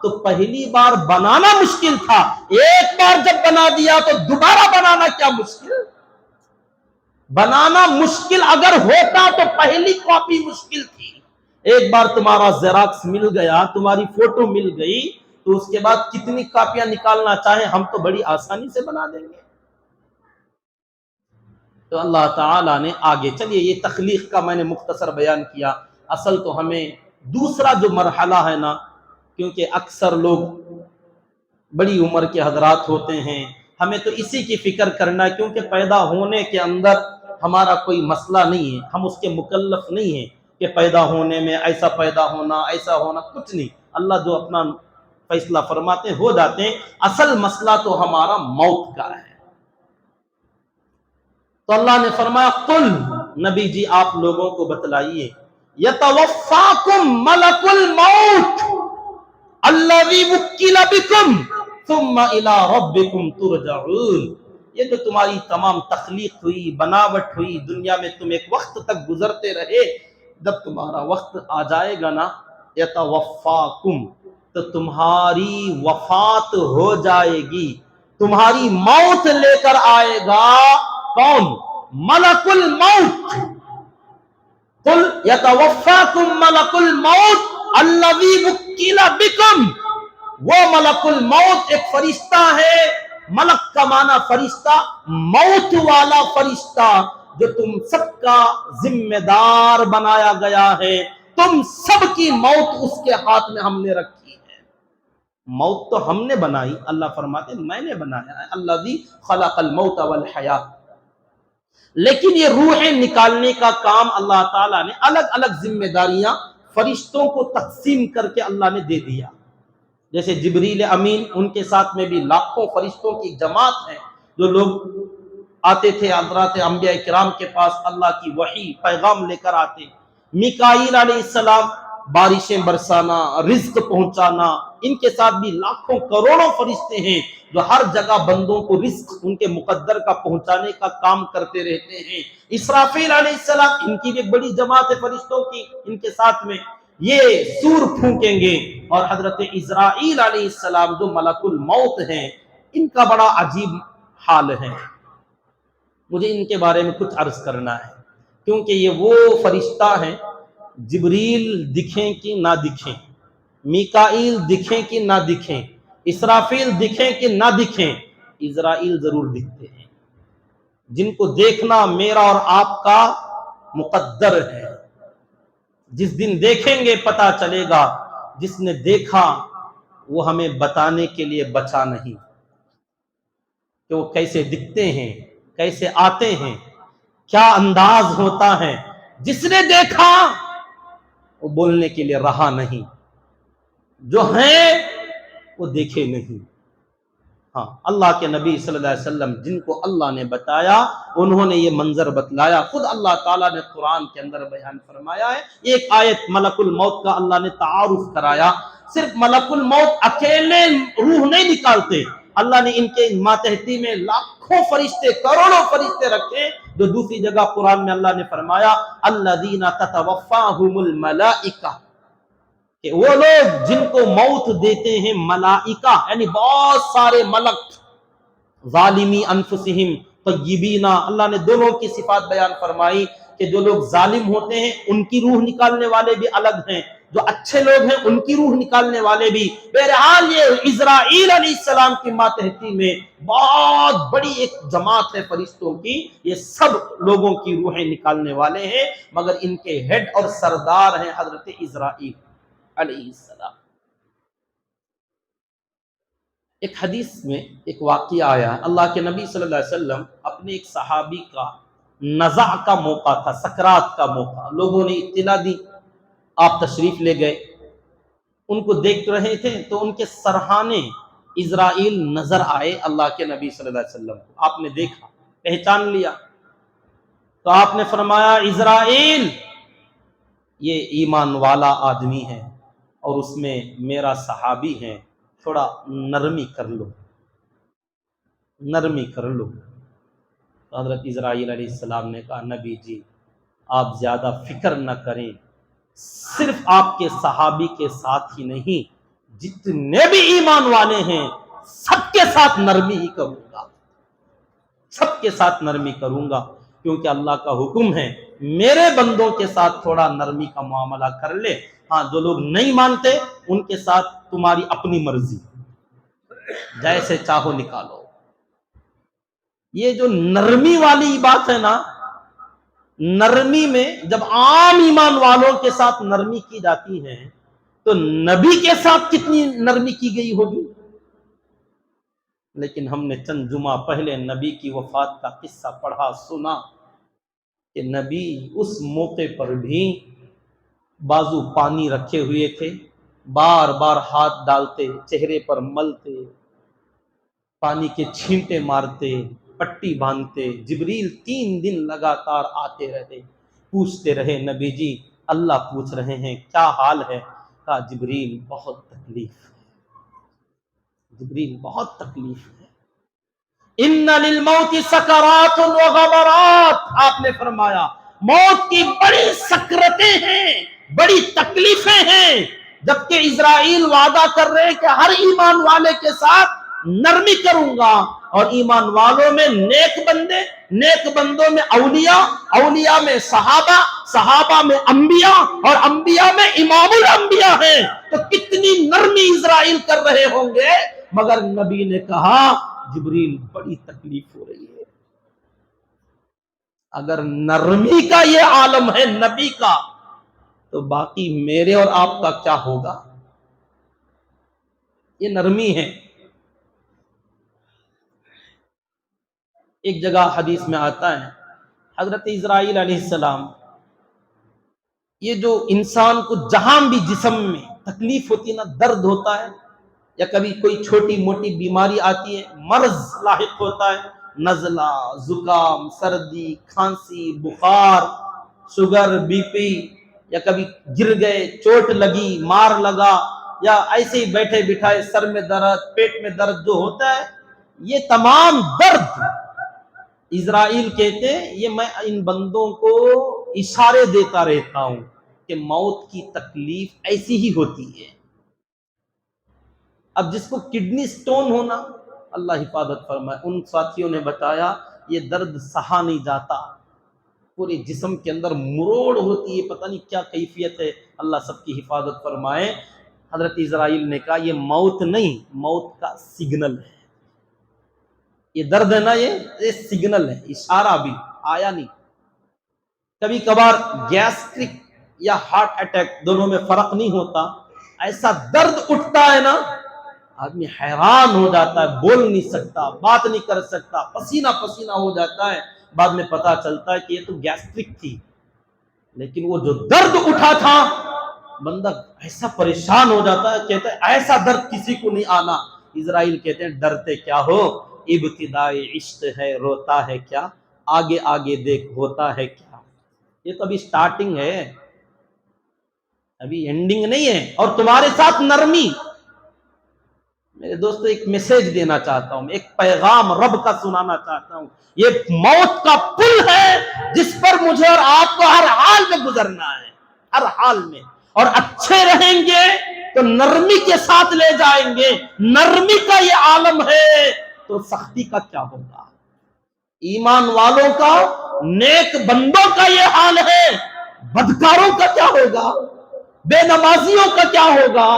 تو پہلی بار بنانا مشکل تھا، ایک بار جب بنا دیا تو دوبارہ بنانا کیا مشکل؟ بنانا مشکل اگر ہوتا تو پہلی کاپی مشکل تھی. ایک بار تمہارا زیراکس مل گیا، تمہاری فوٹو مل گئی، تو اس کے بعد کتنی کاپیاں نکالنا چاہیں ہم تو بڑی آسانی سے بنا دیں گے. تو اللہ تعالیٰ نے آگے چلیے، یہ تخلیق کا میں نے مختصر بیان کیا. اصل تو ہمیں دوسرا جو مرحلہ ہے نا، کیونکہ اکثر لوگ بڑی عمر کے حضرات ہوتے ہیں، ہمیں تو اسی کی فکر کرنا ہے، کیونکہ پیدا ہونے کے اندر ہمارا کوئی مسئلہ نہیں ہے، ہم اس کے مکلف نہیں ہیں کہ پیدا ہونے میں ایسا پیدا ہونا ایسا ہونا، کچھ نہیں. اللہ جو اپنا فیصلہ فرماتے ہو جاتے ہیں. اصل مسئلہ تو ہمارا موت کا ہے. تو اللہ نے فرمایا قل، نبی جی آپ لوگوں کو بتلائیے، یتوفاکم ملک الموت الذی وکل بکم ثم الی ربکم ترجعون. یہ جو تمہاری تمام تخلیق ہوئی، بناوٹ ہوئی، دنیا میں تم ایک وقت تک گزرتے رہے، جب تمہارا وقت آ جائے گا نا، یتوفاکم، تو تمہاری وفات ہو جائے گی، تمہاری موت لے کر آئے گا. کون؟ ملک الموت. قل یتوفاکم ملک الموت الذی وکل بکم. وہ ملک الموت ایک فرشتہ ہے، ملک کا معنی فرشتہ، موت والا فرشتہ، جو تم سب کا ذمہ دار بنایا گیا ہے. تم سب کی موت اس کے ہاتھ میں ہم نے رکھی ہے. موت تو ہم نے بنائی، اللہ فرماتے میں نے بنایا ہے، الذی خلق الموت والحیات، لیکن یہ روحیں نکالنے کا کام اللہ تعالیٰ نے الگ الگ ذمہ داریاں فرشتوں کو تقسیم کر کے اللہ نے دے دیا. جیسے جبریل امین، ان کے ساتھ میں بھی لاکھوں فرشتوں کی جماعت ہے، جو لوگ آتے تھے حضرات انبیاء کرام کے پاس، اللہ کی وحی پیغام لے کر آتے. میکائیل علیہ السلام، بارشیں برسانا، رزق پہنچانا، ان کے ساتھ بھی لاکھوں کروڑوں فرشتے ہیں جو ہر جگہ بندوں کو رزق ان کے مقدر کا پہنچانے کا کام کرتے رہتے ہیں. اسرافیل علیہ السلام، ان کی بھی ایک بڑی جماعت ہے فرشتوں کی، ان کے ساتھ میں یہ سور پھونکیں گے. اور حضرت اسرائیل علیہ السلام جو ملک الموت ہیں، ان کا بڑا عجیب حال ہے. مجھے ان کے بارے میں کچھ عرض کرنا ہے، کیونکہ یہ وہ فرشتہ ہیں، جبریل دکھیں کہ نہ دکھیں، میکائیل دکھیں کہ نہ دکھیں، اسرافیل دکھیں کہ نہ دکھیں، اسرائیل ضرور دکھتے ہیں، جن کو دیکھنا میرا اور آپ کا مقدر ہے. جس دن دیکھیں گے پتہ چلے گا، جس نے دیکھا وہ ہمیں بتانے کے لیے بچا نہیں کہ وہ کیسے دکھتے ہیں، کیسے آتے ہیں، کیا انداز ہوتا ہے. جس نے دیکھا وہ بولنے کے لیے رہا نہیں، جو ہیں وہ دیکھے نہیں. ہاں، اللہ کے نبی صلی اللہ علیہ وسلم جن کو اللہ نے بتایا، انہوں نے یہ منظر بتلایا. خود اللہ تعالیٰ نے قرآن کے اندر بیان فرمایا ہے. ایک آیت ملک الموت کا اللہ نے تعارف کرایا. صرف ملک الموت اکیلے روح نہیں نکالتے، اللہ نے ان کے ماتحتی میں لاکھوں فرشتے، کروڑوں فرشتے رکھے. جو دوسری جگہ قرآن میں اللہ نے فرمایا الذین تتوفاہم الملائکہ، کہ وہ لوگ جن کو موت دیتے ہیں ملائکہ، یعنی بہت سارے ملک. ظالمی انفسہم طیبین، اللہ نے دونوں کی صفات بیان فرمائی کہ جو لوگ ظالم ہوتے ہیں ان کی روح نکالنے والے بھی الگ ہیں، جو اچھے لوگ ہیں ان کی روح نکالنے والے بھی. بہرحال یہ اسرائیل علیہ السلام کی ماتحتی میں بہت بڑی ایک جماعت ہے فرشتوں کی، یہ سب لوگوں کی روحیں نکالنے والے ہیں، مگر ان کے ہیڈ اور سردار ہیں حضرت اسرائیل علیہ السلام. ایک حدیث میں ایک واقعہ آیا ہے، اللہ کے نبی صلی اللہ علیہ وسلم اپنے ایک صحابی کا نزع کا موقع تھا، سکرات کا موقع، لوگوں نے اطلاع دی، آپ تشریف لے گئے، ان کو دیکھ رہے تھے تو ان کے سرہانے اسرائیل نظر آئے اللہ کے نبی صلی اللہ علیہ وسلم کو. آپ نے دیکھا، پہچان لیا، تو آپ نے فرمایا اسرائیل یہ ایمان والا آدمی ہے اور اس میں میرا صحابی ہے، تھوڑا نرمی کر لو، نرمی کر لو. تو حضرت اسرائیل علیہ السلام نے کہا نبی جی آپ زیادہ فکر نہ کریں، صرف آپ کے صحابی کے ساتھ ہی نہیں، جتنے بھی ایمان والے ہیں سب کے ساتھ نرمی ہی کروں گا، سب کے ساتھ نرمی کروں گا، کیونکہ اللہ کا حکم ہے میرے بندوں کے ساتھ تھوڑا نرمی کا معاملہ کر لے. ہاں، جو لوگ نہیں مانتے ان کے ساتھ تمہاری اپنی مرضی، جیسے چاہو نکالو. یہ جو نرمی والی بات ہے نا، نرمی میں جب عام ایمان والوں کے ساتھ نرمی کی جاتی ہے تو نبی کے ساتھ کتنی نرمی کی گئی ہوگی. لیکن ہم نے چند جمعہ پہلے نبی کی وفات کا قصہ پڑھا، سنا کہ نبی اس موقع پر بھی بازو پانی رکھے ہوئے تھے، بار بار ہاتھ ڈالتے، چہرے پر ملتے، پانی کے چھینٹے مارتے، پٹی باندھتے. جبریل 3 دن لگاتار آتے رہے، پوچھتے رہے نبی جی اللہ پوچھ رہے ہیں کیا حال ہے. کہا جبریل بہت تکلیف ہے، جبریل بہت تکلیف ہے. ان للموت سکرات و غبرات، آپ نے فرمایا موت کی بڑی سکرتیں ہیں، بڑی تکلیفیں ہیں. جبکہ اسرائیل وعدہ کر رہے ہیں کہ ہر ایمان والے کے ساتھ نرمی کروں گا، اور ایمان والوں میں نیک بندے، نیک بندوں میں اولیاء، اولیاء میں صحابہ، صحابہ میں انبیاء، اور انبیاء میں امام الانبیاء ہیں. تو کتنی نرمی اسرائیل کر رہے ہوں گے، مگر نبی نے کہا جبریل بڑی تکلیف ہو رہی ہے. اگر نرمی کا یہ عالم ہے نبی کا، تو باقی میرے اور آپ کا کیا ہوگا. یہ نرمی ہے. ایک جگہ حدیث میں آتا ہے حضرت اسرائیل علیہ السلام، یہ جو انسان کو جہاں بھی جسم میں تکلیف ہوتی ہے نا، درد ہوتا ہے یا کبھی کوئی چھوٹی موٹی بیماری آتی ہے، مرض لاحق ہوتا ہے، نزلہ، زکام، سردی، کھانسی، بخار، شوگر، بی پی، یا کبھی گر گئے، چوٹ لگی، مار لگا، یا ایسے ہی بیٹھے بٹھائے سر میں درد، پیٹ میں درد جو ہوتا ہے، یہ تمام درد اسرائیل کہتے ہیں یہ میں ان بندوں کو اشارے دیتا رہتا ہوں کہ موت کی تکلیف ایسی ہی ہوتی ہے. اب جس کو کڈنی سٹون ہونا، اللہ حفاظت فرمائے، ان ساتھیوں نے بتایا یہ درد سہا نہیں جاتا، پورے جسم کے اندر مروڑ ہوتی ہے، پتہ نہیں کیا کیفیت ہے، اللہ سب کی حفاظت فرمائے. حضرت اسرائیل نے کہا یہ موت نہیں، موت کا سگنل ہے. یہ درد ہے نا، یہ سگنل ہے، اشارہ بھی آیا نہیں. کبھی کبھار گیسٹرک یا ہارٹ اٹیک دونوں میں فرق نہیں ہوتا، ایسا درد اٹھتا ہے نا آدمی حیران ہو جاتا ہے، بول نہیں سکتا، بات نہیں کر سکتا، پسینہ پسینہ ہو جاتا ہے. بعد میں پتا چلتا ہے کہ یہ تو گیسٹرک تھی، لیکن وہ جو درد اٹھا تھا بندہ ایسا پریشان ہو جاتا ہے، کہتا ہے ایسا درد کسی کو نہیں آنا. اسرائیل کہتے ہیں ڈرتے کیا ہو، ابتدائی عشق ہے روتا ہے کیا، آگے آگے دیکھ ہوتا ہے کیا. یہ تو ابھی سٹارٹنگ ہے، ابھی اینڈنگ نہیں ہے. اور تمہارے ساتھ نرمی. میرے دوستو ایک میسیج دینا چاہتا ہوں، ایک پیغام رب کا سنانا چاہتا ہوں. یہ موت کا پل ہے جس پر مجھے اور آپ کو ہر حال میں گزرنا ہے، ہر حال میں. اور اچھے رہیں گے تو نرمی کے ساتھ لے جائیں گے. نرمی کا یہ عالم ہے تو سختی کا کیا ہوگا. ایمان والوں کا، نیک بندوں کا یہ حال ہے، بدکاروں کا کیا ہوگا، بے نمازیوں کا کیا ہوگا.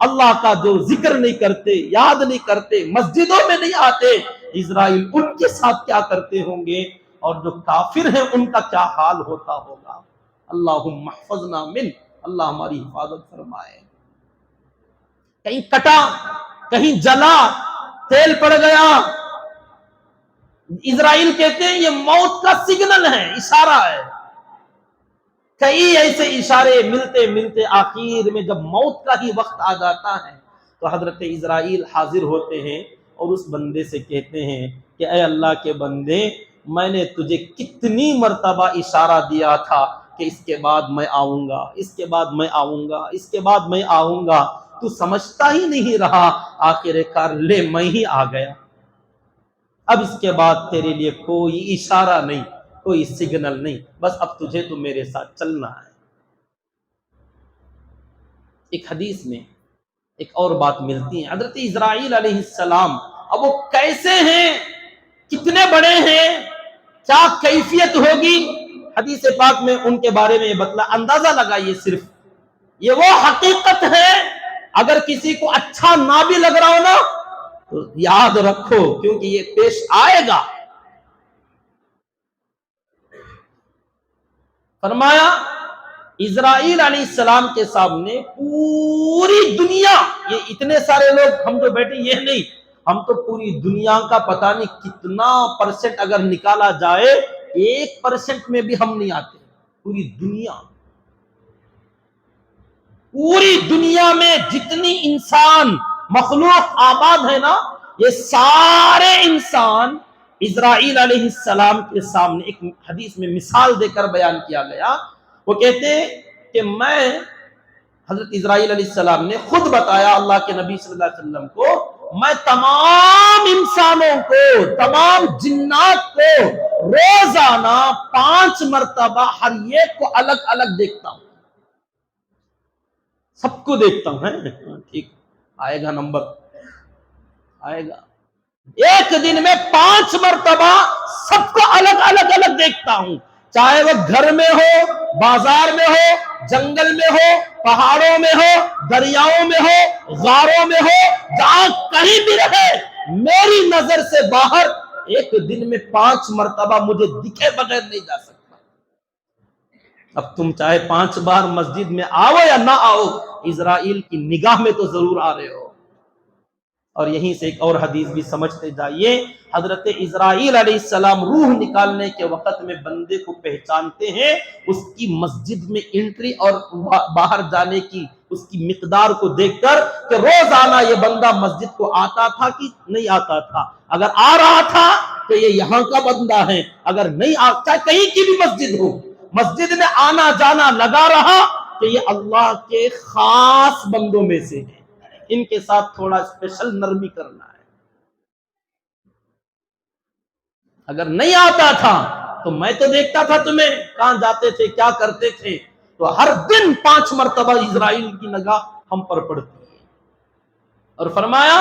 اللہ کا جو ذکر نہیں کرتے، یاد نہیں کرتے، مسجدوں میں نہیں آتے، اسرائیل ان کے ساتھ کیا کرتے ہوں گے، اور جو کافر ہیں ان کا کیا حال ہوتا ہوگا. اللہم احفظنا من، اللہ ہماری حفاظت فرمائے. کہیں کٹا، کہیں جلا، تیل پڑ گیا. اسرائیل کہتے ہیں یہ موت کا سگنل ہے، اشارہ ہے. کئی ایسے اشارے ملتے ملتے آخر میں جب موت کا ہی وقت آ جاتا ہے تو حضرت اسرائیل حاضر ہوتے ہیں اور اس بندے سے کہتے ہیں کہ اے اللہ کے بندے، میں نے تجھے کتنی مرتبہ اشارہ دیا تھا کہ اس کے بعد میں آؤں گا، اس کے بعد میں آؤں گا، اس کے بعد میں آؤں گا، تو سمجھتا ہی نہیں رہا. آخر کار لے میں ہی آ گیا. اب اس کے بعد تیرے لیے کوئی اشارہ نہیں، کوئی سگنل نہیں، بس اب تجھے تو میرے ساتھ چلنا ہے. ایک حدیث میں ایک اور بات ملتی ہے، حضرت اسرائیل علیہ السلام اب وہ کیسے ہیں، کتنے بڑے ہیں، کیا کیفیت ہوگی. حدیث پاک میں ان کے بارے میں یہ بتلا، اندازہ لگائیے صرف، یہ وہ حقیقت ہے اگر کسی کو اچھا نہ بھی لگ رہا ہو نا تو یاد رکھو، کیونکہ یہ پیش آئے گا. فرمایا اسرائیل علیہ السلام کے سامنے پوری دنیا، یہ اتنے سارے لوگ ہم جو بیٹھے یہ نہیں، ہم تو پوری دنیا کا پتہ نہیں کتنا پرسنٹ اگر نکالا جائے 1% میں بھی ہم نہیں آتے. پوری دنیا میں جتنی انسان مخلوق آباد ہے نا، یہ سارے انسان اسرائیل علیہ السلام کے سامنے ایک حدیث میں مثال دے کر بیان کیا گیا. وہ کہتے ہیں کہ میں، حضرت اسرائیل علیہ السلام نے خود بتایا اللہ کے نبی صلی اللہ علیہ وسلم کو، میں تمام انسانوں کو، تمام جنات کو روزانہ 5 مرتبہ ہر ایک کو الگ الگ دیکھتا ہوں. سب کو دیکھتا ہوں. ٹھیک آئے گا، نمبر آئے گا. ایک دن میں 5 مرتبہ سب کو الگ الگ دیکھتا ہوں، چاہے وہ گھر میں ہو، بازار میں ہو، جنگل میں ہو، پہاڑوں میں ہو، دریاؤں میں ہو، غاروں میں ہو، جہاں کہیں بھی رہے، میری نظر سے باہر ایک دن میں 5 مرتبہ مجھے دکھے بغیر نہیں جا سکتا. اب تم چاہے 5 بار مسجد میں آؤ یا نہ آؤ، اسرائیل کی نگاہ میں تو ضرور آ رہے ہو. اور یہیں سے ایک اور حدیث بھی سمجھتے جائیے، حضرت اسرائیل علیہ السلام روح نکالنے کے وقت میں بندے کو پہچانتے ہیں اس کی مسجد میں انٹری اور باہر جانے کی اس کی مقدار کو دیکھ کر کہ روزانہ یہ بندہ مسجد کو آتا تھا کہ نہیں آتا تھا۔ اگر آ رہا تھا تو یہ یہاں کا بندہ ہے، اگر نہیں آتا کہیں کی بھی مسجد ہو، مسجد میں آنا جانا لگا رہا تو یہ اللہ کے خاص بندوں میں سے ہے، ان کے ساتھ تھوڑا اسپیشل نرمی کرنا ہے۔ اگر نہیں آتا تھا تو میں تو دیکھتا تھا تمہیں کہاں جاتے تھے کیا کرتے تھے، تو ہر دن 5 مرتبہ اسرائیل کی نگاہ ہم پر پڑتی ہے۔ اور فرمایا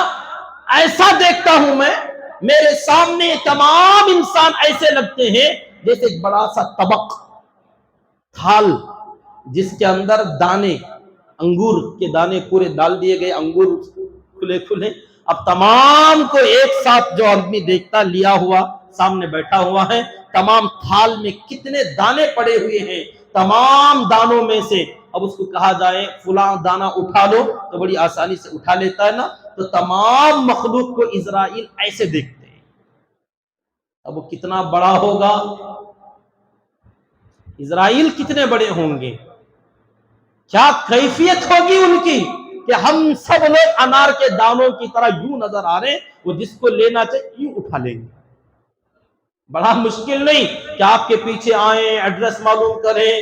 ایسا دیکھتا ہوں میں، میرے سامنے تمام انسان ایسے لگتے ہیں جیسے ایک بڑا سا طبق تھال جس کے اندر دانے، انگور کے دانے پورے ڈال دیے گئے، انگور کھلے کھلے، اب تمام کو ایک ساتھ جو آدمی دیکھتا لیا ہوا سامنے بیٹھا ہوا ہے، تمام تھال میں کتنے دانے پڑے ہوئے ہیں، تمام دانوں میں سے اب اس کو کہا جائے فلاں دانہ اٹھا لو تو بڑی آسانی سے اٹھا لیتا ہے نا، تو تمام مخلوق کو اسرائیل ایسے دیکھتے ہیں۔ اب وہ کتنا بڑا ہوگا، اسرائیل کتنے بڑے ہوں گے، کیا کیفیت ہوگی ان کی کہ ہم سب لوگ انار کے دانوں کی طرح یوں نظر آ رہے ہیں، وہ جس کو لینا چاہے یوں اٹھا لیں گے۔ بڑا مشکل نہیں کہ آپ کے پیچھے آئیں، ایڈریس معلوم کریں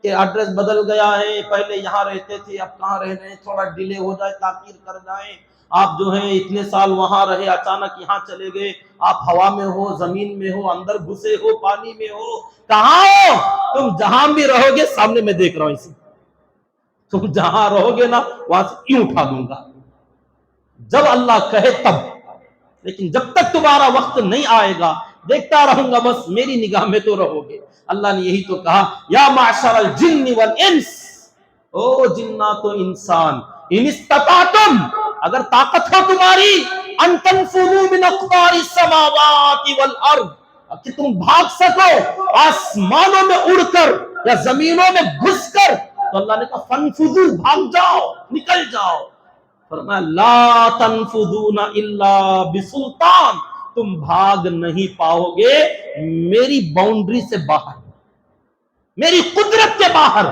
کہ ایڈریس بدل گیا ہے، پہلے یہاں رہتے تھے اب کہاں رہ رہے ہیں، تھوڑا ڈیلے ہو جائے، تاخیر کر جائیں، آپ جو ہیں اتنے سال وہاں رہے اچانک یہاں چلے گئے، آپ ہوا میں ہو، زمین میں ہو، اندر گھسے ہو، پانی میں ہو، کہاں ہو تم؟ جہاں بھی رہو گے سامنے میں دیکھ رہا ہوں اسے، تم جہاں رہو گے نا وہاں سے یوں اٹھا دوں گا جب اللہ کہے تب، لیکن جب تک تمہارا وقت نہیں آئے گا دیکھتا رہوں گا، بس میری نگاہ میں تو رہو گے۔ اللہ نے یہی تو کہا یا معشر الجن والانس، او جنات و انسان، ان استطعتم، اگر طاقت ہو تمہاری، ان تنفذوا من اقطار السماوات والارض، کہ تم بھاگ سکو آسمانوں میں اڑ کر یا زمینوں میں گھس کر، تو اللہ نے کہا فنفذوا، بھاگ جاؤ، نکل جاؤ۔ فرمایا لا تنفذون الا بسلطان، تم بھاگ نہیں پاؤ گے میری باؤنڈری سے باہر، میری قدرت کے باہر،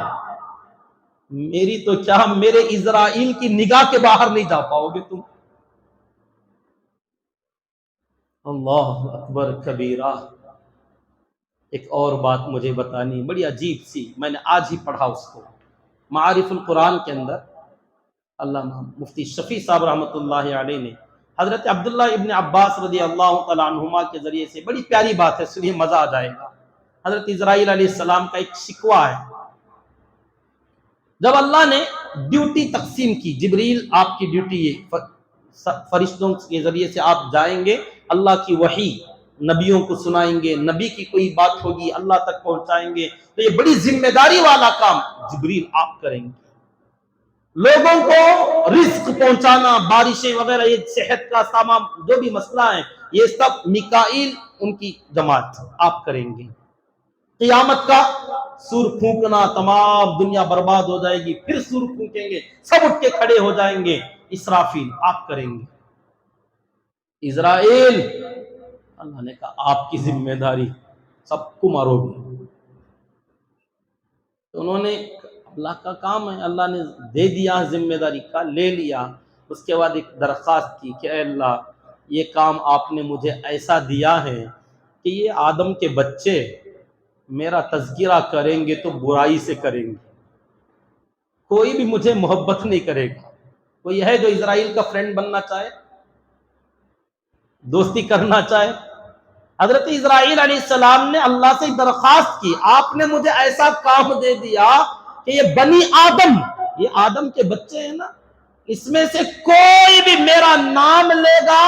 میری تو کیا میرے اسرائیل کی نگاہ کے باہر نہیں جا پاؤ گے تم۔ اللہ اکبر کبیرہ۔ ایک اور بات مجھے بتانی بڑی عجیب سی، میں نے آج ہی پڑھا اس کو معارف القرآن کے اندر، علامہ مفتی شفیع صاحب رحمۃ اللہ علیہ نے حضرت عبداللہ ابن عباس رضی اللہ تعالیٰ عنہما کے ذریعے سے، بڑی پیاری بات ہے، سنیے مزہ آ جائے گا۔ حضرت اسرائیل علیہ السلام کا ایک شکوہ ہے، جب اللہ نے ڈیوٹی تقسیم کی، جبریل آپ کی ڈیوٹی ہے، فرشتوں کے ذریعے سے آپ جائیں گے، اللہ کی وحی نبیوں کو سنائیں گے، نبی کی کوئی بات ہوگی اللہ تک پہنچائیں گے، تو یہ بڑی ذمہ داری والا کام جبریل آپ کریں گے۔ لوگوں کو رزق پہنچانا، بارشیں وغیرہ، یہ صحت کا سامان، جو بھی مسئلہ ہے، یہ سب میکائیل ان کی جماعت آپ کریں گے۔ قیامت کا سور پھونکنا، تمام دنیا برباد ہو جائے گی، پھر سور پھونکیں گے، سب اٹھ کے کھڑے ہو جائیں گے، اسرافیل آپ کریں گے۔ اسرائیل، اللہ نے کہا آپ کی ذمہ داری، سب کو مارو گے۔ تو انہوں نے اللہ کا کام ہے، اللہ نے دے دیا ذمہ داری کا، لے لیا۔ اس کے بعد ایک درخواست کی کہ اے اللہ یہ کام آپ نے مجھے ایسا دیا ہے کہ یہ آدم کے بچے میرا تذکرہ کریں گے تو برائی سے کریں گے، کوئی بھی مجھے محبت نہیں کرے گا۔ کوئی ہے جو اسرائیل کا فرینڈ بننا چاہے، دوستی کرنا چاہے؟ حضرت اسرائیل علیہ السلام نے اللہ سے درخواست کی، آپ نے مجھے ایسا کام دے دیا کہ یہ بنی آدم، یہ آدم کے بچے ہیں نا، اس میں سے کوئی بھی میرا نام لے گا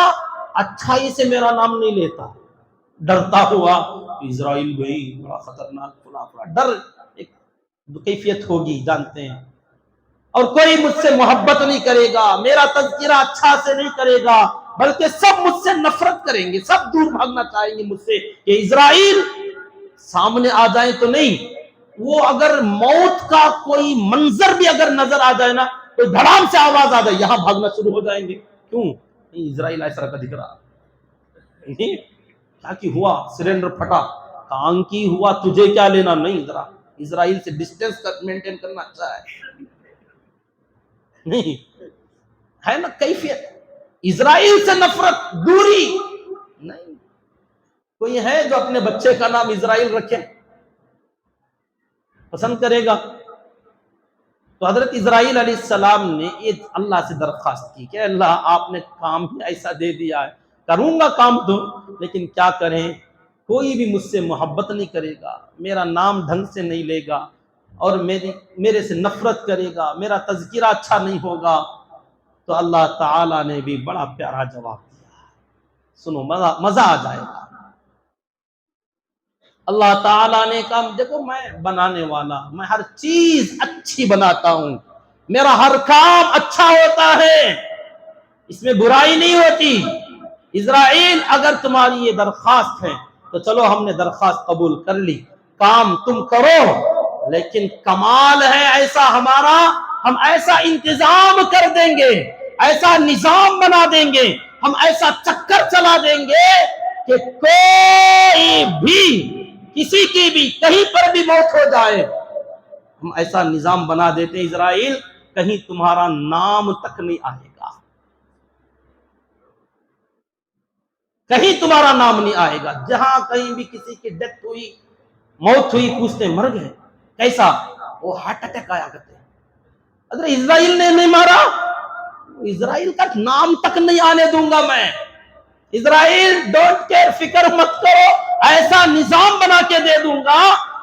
اچھائی سے میرا نام نہیں لیتا، ڈرتا ہوا اسرائیل بھائی بڑا خطرناک فلاں ڈر، ایک کیفیت ہوگی جانتے ہیں، اور کوئی مجھ سے محبت نہیں کرے گا، میرا تذکرہ اچھا سے نہیں کرے گا، بلکہ سب مجھ سے نفرت کریں گے، سب دور بھاگنا چاہیں گے مجھ سے، کہ اسرائیل سامنے آ جائیں تو نہیں، وہ اگر موت کا کوئی منظر بھی اگر نظر آ جائے نا تو دھڑام سے آواز آ جائے، یہاں بھاگنا شروع ہو جائیں گے۔ کیوں؟ اسرائیل ایسا کا دکھ رہا نہیں، کیا کی ہوا سلنڈر پھٹا، کام کی ہوا، تجھے کیا لینا؟ نہیں، ذرا اسرائیل سے ڈسٹینس مینٹین کرنا اچھا ہے نہیں ہے نا کیفیت، اسرائیل سے نفرت، دوری نہیں۔ کوئی ہے جو اپنے بچے کا نام اسرائیل رکھے؟ پسند کرے گا؟ تو حضرت اسرائیل علیہ السلام نے یہ اللہ سے درخواست کی کہ اللہ آپ نے کام ہی ایسا دے دیا ہے، کروں گا کام تو، لیکن کیا کریں، کوئی بھی مجھ سے محبت نہیں کرے گا، میرا نام ڈھنگ سے نہیں لے گا، اور میرے سے نفرت کرے گا، میرا تذکرہ اچھا نہیں ہوگا۔ تو اللہ تعالیٰ نے بھی بڑا پیارا جواب دیا، سنو مزہ آ جائے گا۔ اللہ تعالیٰ نے کہا دیکھو میں بنانے والا، میں ہر چیز اچھی بناتا ہوں، میرا ہر کام اچھا ہوتا ہے، اس میں برائی نہیں ہوتی۔ اسرائیل اگر تمہاری یہ درخواست ہے تو چلو ہم نے درخواست قبول کر لی، کام تم کرو، لیکن کمال ہے ایسا ہمارا، ہم ایسا انتظام کر دیں گے، ایسا نظام بنا دیں گے، ہم ایسا چکر چلا دیں گے کہ کوئی بھی کسی کی بھی کہیں پر بھی موت ہو جائے، ہم ایسا نظام بنا دیتے اسرائیل کہیں تمہارا نام تک نہیں آئے گا، کہیں تمہارا نام نہیں آئے گا۔ جہاں کہیں بھی کسی کی ڈیتھ ہوئی، موت ہوئی، پوچھتے مر گئے، کیسا؟ وہ ہارٹ اٹیک آیا کرتے۔ اگر اسرائیل نے نہیں مارا، اسرائیل کا نام تک نہیں آنے دوں گا میں۔ اسرائیل ڈونٹ کیئر، فکر مت کرو، ایسا نظام بنا کے دے دوں گا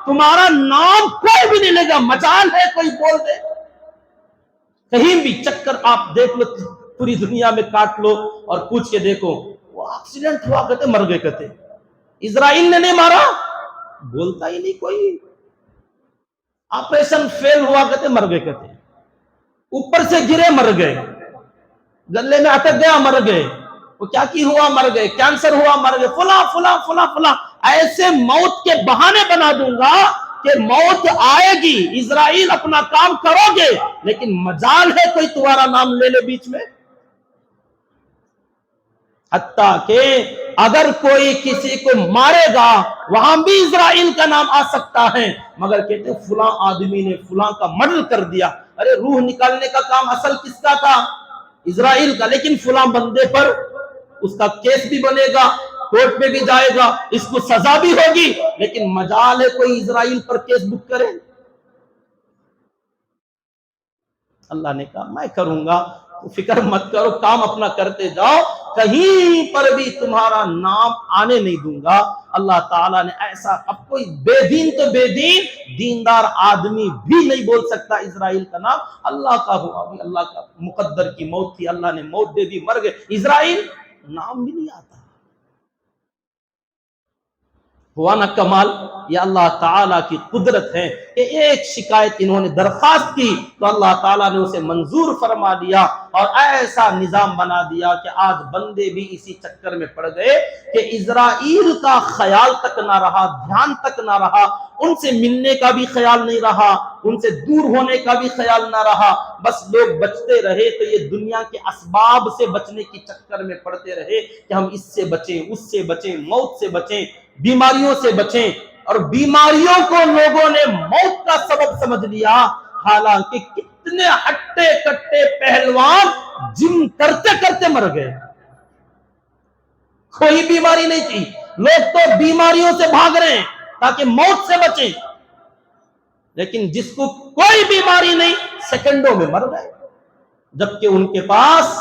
تمہارا نام کوئی بھی نہیں لے گا، مجال ہے کوئی بول دے، کہیں بھی چکر آپ دیکھ لو، پوری دنیا میں کاٹ لو اور پوچھ کے دیکھو، وہ ایکسیڈنٹ ہوا کہتے مر گئے کہتے، اسرائیل نے نہیں مارا، بولتا ہی نہیں کوئی، آپریشن فیل ہوا کہتے مر گئے کہتے، اوپر سے گرے مر گئے، گلے میں اٹک گیا مر گئے، وہ کیا کی ہوا مر گئے، کینسر ہوا مر گئے، فلاں فلاں فلاں فلاں، ایسے موت کے بہانے بنا دوں گا کہ موت آئے گی، اسرائیل اپنا کام کرو گے، لیکن مجال ہے کوئی تمہارا نام لے لے بیچ میں۔ حتیٰ کہ اگر کوئی کسی کو مارے گا وہاں بھی اسرائیل کا نام آ سکتا ہے، مگر کہتے ہیں فلاں آدمی نے فلاں کا مرڈر کر دیا، ارے روح نکالنے کا کام اصل کس کا تھا؟ اسرائیل کا، لیکن فلاں بندے پر اس کا کیس بھی بنے گا، کورٹ میں بھی جائے گا، اس کو سزا بھی ہوگی، لیکن مجال ہے کوئی اسرائیل پر کیس بک کرے؟ اللہ نے کہا میں کروں گا، فکر مت کرو، کام اپنا کرتے جاؤ، کہیں پر بھی تمہارا نام آنے نہیں دوں گا۔ اللہ تعالیٰ نے ایسا، اب کوئی بے دین تو بے دین، دیندار آدمی بھی نہیں بول سکتا اسرائیل کا نام، اللہ کا ہوا بھی، اللہ کا مقدر کی موت تھی، اللہ نے موت دے دی، مر گئے، اسرائیل نام بھی نہیں آتا۔ ہوا نا کمال؟ یہ اللہ تعالیٰ کی قدرت ہے کہ ایک شکایت انہوں نے درخواست کی تو اللہ تعالیٰ نے اسے منظور فرما دیا، اور ایسا نظام بنا دیا کہ آج بندے بھی اسی چکر میں پڑ گئے کہ اسرائیل کا خیال تک نہ رہا، دھیان تک نہ رہا، ان سے ملنے کا بھی خیال نہیں رہا، ان سے دور ہونے کا بھی خیال نہ رہا، بس لوگ بچتے رہے تو یہ دنیا کے اسباب سے بچنے کی چکر میں پڑتے رہے کہ ہم اس سے بچیں، اس سے بچیں، موت سے بچیں، بیماریوں سے بچیں، اور بیماریوں کو لوگوں نے موت کا سبب سمجھ لیا، حالانکہ کتنے ہٹے کٹے پہلوان جم کرتے کرتے مر گئے، کوئی بیماری نہیں تھی، لوگ تو بیماریوں سے بھاگ رہے ہیں تاکہ موت سے بچیں، لیکن جس کو کوئی بیماری نہیں سیکنڈوں میں مر گئے، جبکہ ان کے پاس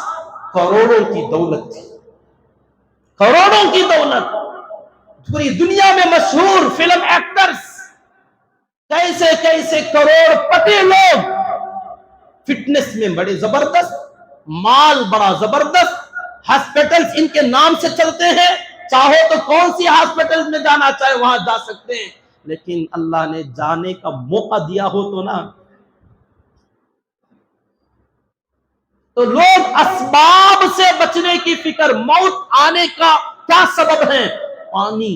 کروڑوں کی دولت تھی، کروڑوں کی دولت، پوری دنیا میں مشہور فلم ایکٹرز، کیسے کیسے کروڑ پتی لوگ، فٹنس میں بڑے زبردست، مال بڑا زبردست، ہاسپٹلز ان کے نام سے چلتے ہیں، چاہو تو کون سی ہاسپٹل میں جانا چاہے وہاں جا سکتے ہیں، لیکن اللہ نے جانے کا موقع دیا ہو تو نا، تو لوگ اسباب سے بچنے کی فکر، موت آنے کا کیا سبب ہے؟ پانی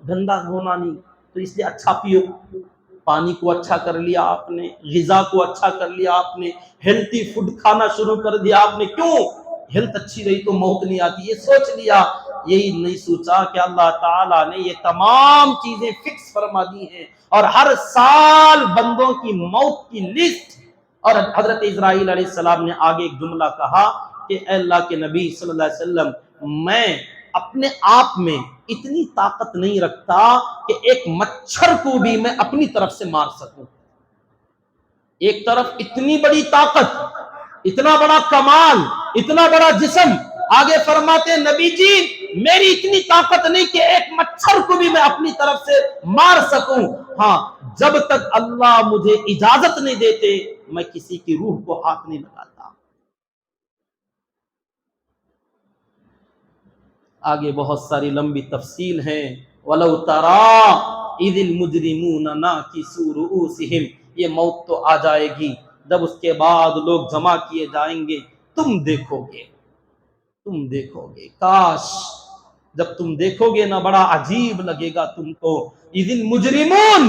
گندا ہونا نہیں، تو اس لیے اچھا پیو، پانی کو اچھا کر لیا آپ نے، غذا کو اچھا کر لیا آپ نے، ہیلتھی فوڈ کھانا شروع کر دیا آپ نے، کیوں؟ ہیلتھ اچھی رہی تو موت نہیں آتی، یہ سوچ لیا، یہی نہیں سوچا کہ اللہ تعالیٰ نے یہ تمام چیزیں فکس فرما دی ہیں، اور ہر سال بندوں کی موت کی لسٹ۔ اور حضرت اسرائیل علیہ السلام نے آگے ایک جملہ کہا کہ اے اللہ کے نبی صلی اللہ علیہ وسلم، میں اپنے آپ میں اتنی طاقت نہیں رکھتا کہ ایک مچھر کو بھی میں اپنی طرف سے مار سکوں۔ ایک طرف اتنی بڑی طاقت، اتنا بڑا کمال، اتنا بڑا جسم، آگے فرماتے نبی جی میری اتنی طاقت نہیں کہ ایک مچھر کو بھی میں اپنی طرف سے مار سکوں، ہاں جب تک اللہ مجھے اجازت نہیں دیتے میں کسی کی روح کو ہاتھ نہیں لگاتا۔ آگے بہت ساری لمبی تفصیل ہیں، وَلَوْ تَرَىٰ إِذِ الْمُجْرِمُونَ نَاكِسُو رُؤُوسِهِمْ، یہ موت تو آ جائے گی، جب اس کے بعد لوگ جمع کیے جائیں گے، تم دیکھو گے، کاش جب تم دیکھو گے نا بڑا عجیب لگے گا تم کو۔ اِذِ الْمُجْرِمُونَ،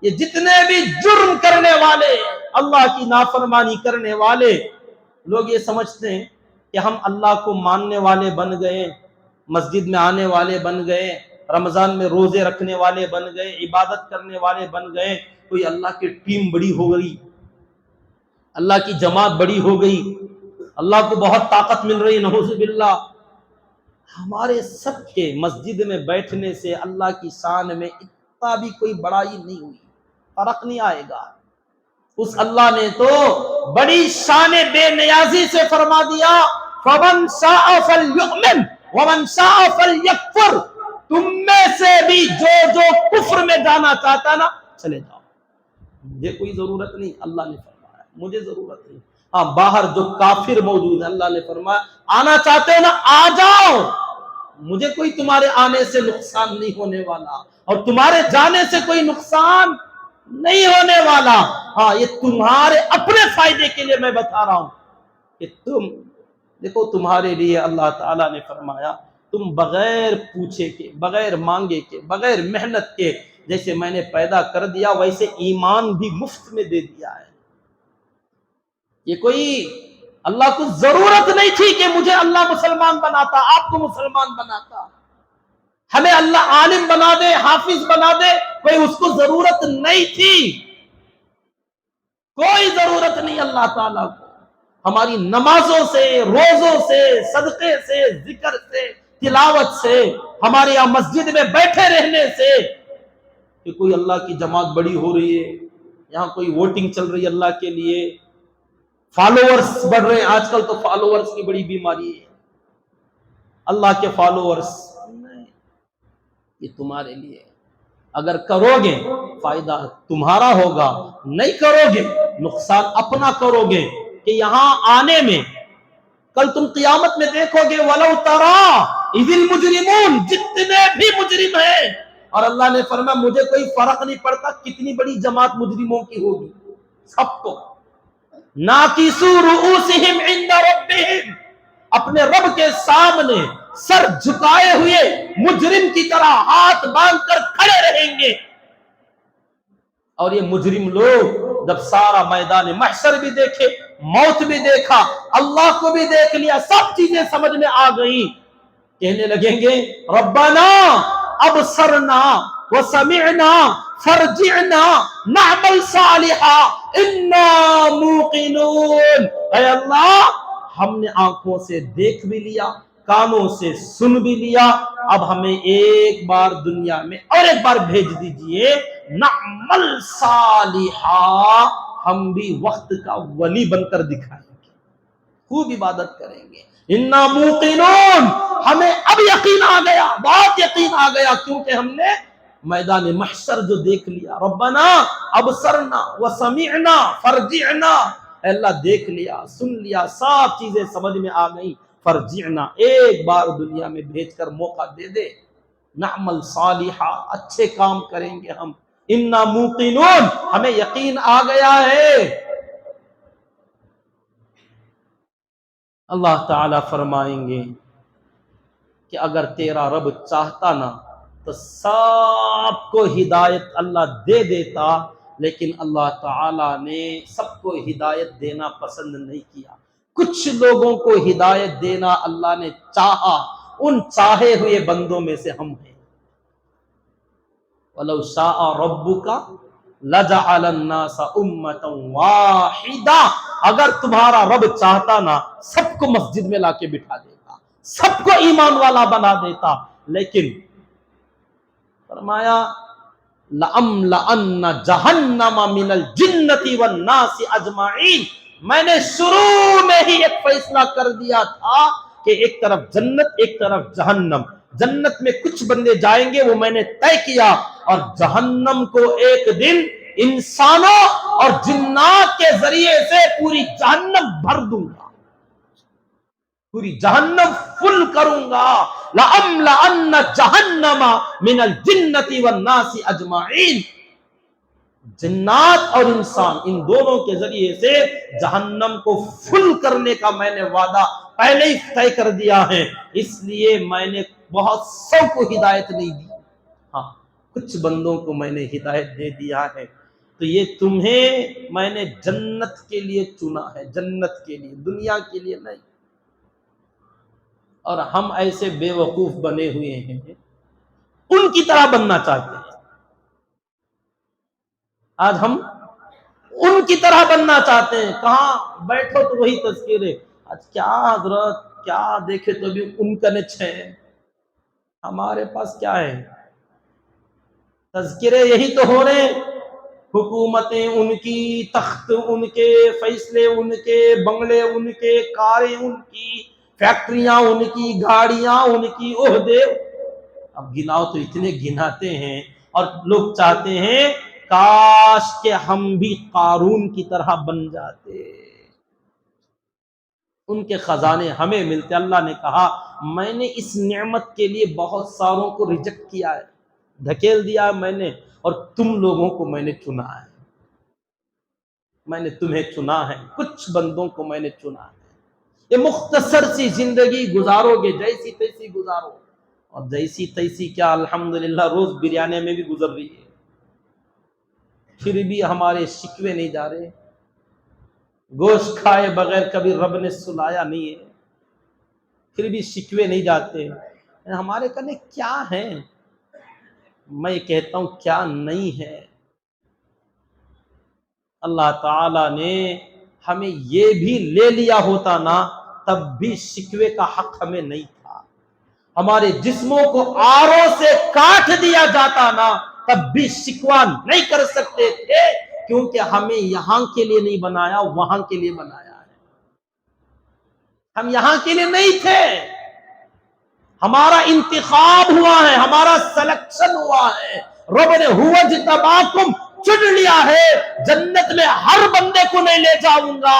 یہ جتنے بھی جرم کرنے والے، اللہ کی نافرمانی کرنے والے لوگ یہ سمجھتے ہیں کہ ہم اللہ کو ماننے والے بن گئے، مسجد میں آنے والے بن گئے، رمضان میں روزے رکھنے والے بن گئے، عبادت کرنے والے بن گئے، کوئی اللہ کی ٹیم بڑی ہو گئی، اللہ کی جماعت بڑی ہو گئی، اللہ کو بہت طاقت مل رہی، نعوذ باللہ۔ ہمارے سب کے مسجد میں بیٹھنے سے اللہ کی شان میں اتنا بھی کوئی بڑائی نہیں ہوئی، فرق نہیں آئے گا۔ اس اللہ نے تو بڑی شان بے نیازی سے فرما دیا فَمَنْ شَاءَ فَلْيُؤْمِنْ وَمَنْ شَاءَ فَلْيَكْفُرْ، تم میں سے بھی جو کفر میں جانا چاہتا نا چلے جاؤ، مجھے کوئی ضرورت نہیں، اللہ نے فرمایا مجھے ضرورت نہیں۔ ہاں باہر جو کافر موجود ہے، اللہ نے فرمایا آنا چاہتے ہو نا آ جاؤ، مجھے کوئی تمہارے آنے سے نقصان نہیں ہونے والا، اور تمہارے جانے سے کوئی نقصان نہیں ہونے والا۔ ہاں یہ تمہارے اپنے فائدے کے لیے میں بتا رہا ہوں کہ تم دیکھو، تمہارے لیے اللہ تعالیٰ نے فرمایا تم بغیر پوچھے کے، بغیر مانگے کے، بغیر محنت کے، جیسے میں نے پیدا کر دیا ویسے ایمان بھی مفت میں دے دیا ہے۔ یہ کوئی اللہ کو ضرورت نہیں تھی کہ مجھے اللہ مسلمان بناتا، آپ کو مسلمان بناتا، ہمیں اللہ عالم بنا دے، حافظ بنا دے، کوئی اس کو ضرورت نہیں تھی، کوئی ضرورت نہیں اللہ تعالیٰ کو۔ ہماری نمازوں سے، روزوں سے، صدقے سے، ذکر سے، تلاوت سے، ہمارے یہاں مسجد میں بیٹھے رہنے سے، کہ کوئی اللہ کی جماعت بڑی ہو رہی ہے، یہاں کوئی ووٹنگ چل رہی ہے اللہ کے لیے، فالوورز بڑھ رہے ہیں، آج کل تو فالوورز کی بڑی بیماری ہے، اللہ کے فالوورز نہیں، یہ تمہارے لیے اگر کرو گے فائدہ تمہارا ہوگا، نہیں کرو گے نقصان اپنا کرو گے۔ کہ یہاں آنے میں کل تم قیامت میں دیکھو گے وَلَوْ تَرَىٰ إِذِ الْمُجْرِمُونَ، جتنے بھی مجرم ہیں، اور اللہ نے فرمایا مجھے کوئی فرق نہیں پڑتا کتنی بڑی جماعت مجرموں کی ہوگی، سب کو نَاكِسُو رُؤُوسِهِمْ عِنْدَ رَبِّهِمْ، اپنے رب کے سامنے سر جھکائے ہوئے مجرم کی طرح ہاتھ باندھ کر کھڑے رہیں گے۔ اور یہ مجرم لوگ جب سارا میدان محشر بھی دیکھے، موت بھی دیکھا، اللہ کو بھی دیکھ لیا، سب چیزیں سمجھ میں آ گئی، کہنے لگیں گے ربنا ابصرنا وسمعنا فرجعنا نعمل صالحا انا موقنون، اے اللہ ہم نے آنکھوں سے دیکھ بھی لیا، کانوں سے سن بھی لیا، اب ہمیں ایک بار دنیا میں اور ایک بار بھیج دیجئے، نعمل صالحا، ہم بھی وقت کا ولی بن کر دکھائیں گے، خوب عبادت کریں گے۔ انا موقنون، ہمیں اب یقین آ گیا، بہت یقین آ گیا، کیونکہ ہم نے میدان محشر جو دیکھ لیا، ربنا ابصرنا وسمعنا فرجعنا، اے اللہ دیکھ لیا، سن لیا، سب چیزیں سمجھ میں آ گئی، فرجعنا، ایک بار دنیا میں بھیج کر موقع دے دے، نعمل صالحا، اچھے کام کریں گے ہم، انا موقنون، ہمیں یقین آ گیا ہے۔ اللہ تعالیٰ فرمائیں گے کہ اگر تیرا رب چاہتا نا تو سب کو ہدایت اللہ دے دیتا، لیکن اللہ تعالیٰ نے سب کو ہدایت دینا پسند نہیں کیا۔ کچھ لوگوں کو ہدایت دینا اللہ نے چاہا، ان چاہے ہوئے بندوں میں سے ہم ہیں۔ وَلَوْ شَاءَ رَبُّكَ لَجَعَلَ النَّاسَ أُمَّةً وَاحِدَةً، اگر تمہارا رب چاہتا نا سب کو مسجد میں لا کے بٹھا دیتا، سب کو ایمان والا بنا دیتا، لیکن فرمایا لَأَمْلَأَنَّ جَهَنَّمَ مِنَ الْجِنَّةِ وَالنَّاسِ أَجْمَعِينَ، میں نے شروع میں ہی ایک فیصلہ کر دیا تھا کہ ایک طرف جنت ایک طرف جہنم، جنت میں کچھ بندے جائیں گے وہ میں نے طے کیا، اور جہنم کو ایک دن انسانوں اور جنات کے ذریعے سے پوری جہنم بھر دوں گا، پوری جہنم فل کروں گا۔ لَأَمْلَأَنَّ جَهَنَّمَ مِنَ الْجِنَّةِ وَالنَّاسِ أَجْمَعِينَ، جنات اور انسان ان دونوں کے ذریعے سے جہنم کو فل کرنے کا میں نے وعدہ پہلے ہی طے کر دیا ہے، اس لیے میں نے بہت سو کو ہدایت نہیں دی، ہاں کچھ بندوں کو میں نے ہدایت دے دیا ہے۔ تو یہ تمہیں میں نے جنت کے لیے چنا ہے، جنت کے لیے، دنیا کے لیے نہیں۔ اور ہم ایسے بے وقوف بنے ہوئے ہیں، ان کی طرح بننا چاہتے ہیں، آج ہم ان کی طرح بننا چاہتے ہیں، کہاں بیٹھو تو وہی تذکرے، آج کیا حضرت کیا دیکھے تو بھی ان کا نچ ہے، ہمارے پاس کیا ہے؟ تذکرے یہی تو ہو رہے، حکومتیں ان کی، تخت ان کے، فیصلے ان کے، بنگلے ان کے، کاریں ان کی، فیکٹریاں ان کی، گاڑیاں ان کی، عہدے۔ اب گناؤ تو اتنے گناتے ہیں، اور لوگ چاہتے ہیں کاش کہ ہم بھی قارون کی طرح بن جاتے، ان کے خزانے ہمیں ملتے۔ اللہ نے کہا میں نے اس نعمت کے لیے بہت ساروں کو ریجیکٹ کیا ہے، دھکیل دیا ہے میں نے، اور تم لوگوں کو میں نے چنا ہے، میں نے تمہیں چنا ہے، کچھ بندوں کو میں نے چنا ہے۔ یہ مختصر سی زندگی گزارو گے، جیسی تیسی گزارو، اور جیسی تیسی کیا الحمدللہ روز بریانی میں بھی گزر رہی ہے، پھر بھی ہمارے شکوے نہیں جا رہے، گوشت کھائے بغیر کبھی رب نے سلایا نہیں ہے، پھر بھی شکوے نہیں جاتے، ہمارے کنے کیا ہے؟ میں کہتا ہوں کیا نہیں ہے۔ اللہ تعالیٰ نے ہمیں یہ بھی لے لیا ہوتا نا تب بھی شکوے کا حق ہمیں نہیں تھا، ہمارے جسموں کو آروں سے کاٹ دیا جاتا نا تب بھی شکوہ نہیں کر سکتے تھے، کیونکہ ہمیں یہاں کے لیے نہیں بنایا، وہاں کے لیے بنایا ہے، ہم یہاں کے لیے نہیں تھے، ہمارا انتخاب ہوا ہے، ہمارا سلیکشن ہوا ہے، رب نے ہوا اجتباکم چن لیا ہے، جنت میں ہر بندے کو نہیں لے جاؤں گا،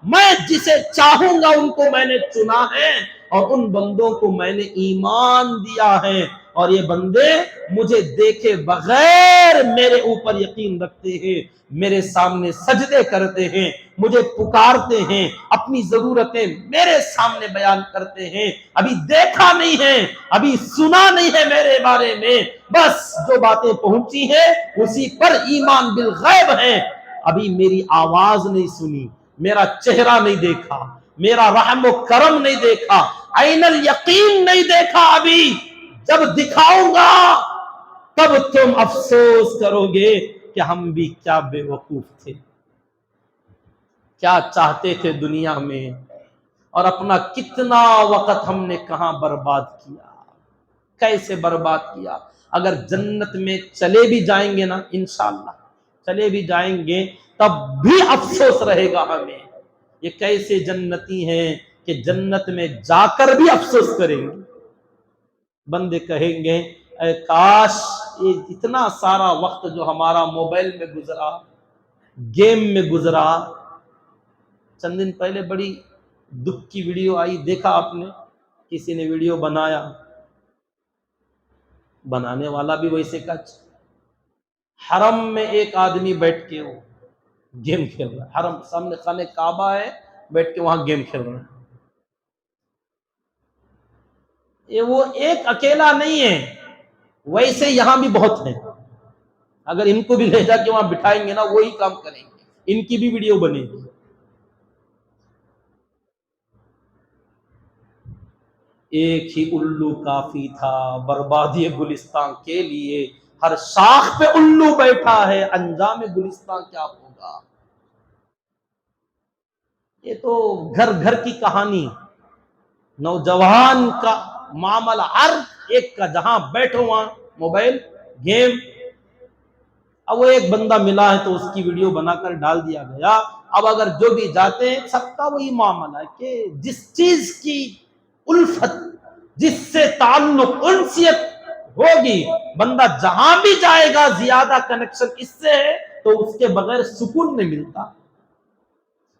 میں جسے چاہوں گا ان کو میں نے چنا ہے، اور ان بندوں کو میں نے ایمان دیا ہے، اور یہ بندے مجھے دیکھے بغیر میرے اوپر یقین رکھتے ہیں، میرے سامنے سجدے کرتے ہیں، مجھے پکارتے ہیں، اپنی ضرورتیں میرے سامنے بیان کرتے ہیں، ابھی دیکھا نہیں ہے، ابھی سنا نہیں ہے میرے بارے میں، بس جو باتیں پہنچی ہیں اسی پر ایمان بالغیب ہے، ابھی میری آواز نہیں سنی، میرا چہرہ نہیں دیکھا، میرا رحم و کرم نہیں دیکھا، عین الیقین نہیں دیکھا، ابھی جب دکھاؤں گا تب تم افسوس کرو گے کہ ہم بھی کیا بے وقوف تھے، کیا چاہتے تھے دنیا میں، اور اپنا کتنا وقت ہم نے کہاں برباد کیا، کیسے برباد کیا۔ اگر جنت میں چلے بھی جائیں گے نا، انشاءاللہ چلے بھی جائیں گے تب بھی افسوس رہے گا ہمیں، یہ کیسے جنتی ہیں کہ جنت میں جا کر بھی افسوس کریں گے، بندے کہیں گے اے کاش یہ اتنا سارا وقت جو ہمارا موبائل میں گزرا، گیم میں گزرا۔ چند دن پہلے بڑی دکھ کی ویڈیو آئی، دیکھا آپ نے، کسی نے ویڈیو بنایا، بنانے والا بھی ویسے کچھ، حرم میں ایک آدمی بیٹھ کے وہ گیم کھیل رہا ہے، حرم سامنے خانہ کعبہ ہے، بیٹھ کے وہاں گیم کھیل رہا ہے، یہ وہ ایک اکیلا نہیں ہے، ویسے یہاں بھی بہت ہیں، اگر ان کو بھی لے جا کے وہاں بٹھائیں گے نا وہی کام کریں گے، ان کی بھی ویڈیو بنے گی۔ ایک ہی الو کافی تھا بربادی گلستان کے لیے، ہر شاخ پہ الو بیٹھا ہے، انجام گلستان کیا ہوگا؟ یہ تو گھر گھر کی کہانی، نوجوان کا معاملہ، ہر ایک کا جہاں بیٹھو وہاں موبائل، گیم۔ اب وہ ایک بندہ ملا ہے تو اس کی ویڈیو بنا کر ڈال دیا گیا۔ اب اگر جو بھی جاتے ہیں سب کا وہی معاملہ ہے کہ جس چیز کی الفت، جس سے تعلق، انسیت ہوگی، بندہ جہاں بھی جائے گا زیادہ کنیکشن اس سے ہے تو اس کے بغیر سکون نہیں ملتا۔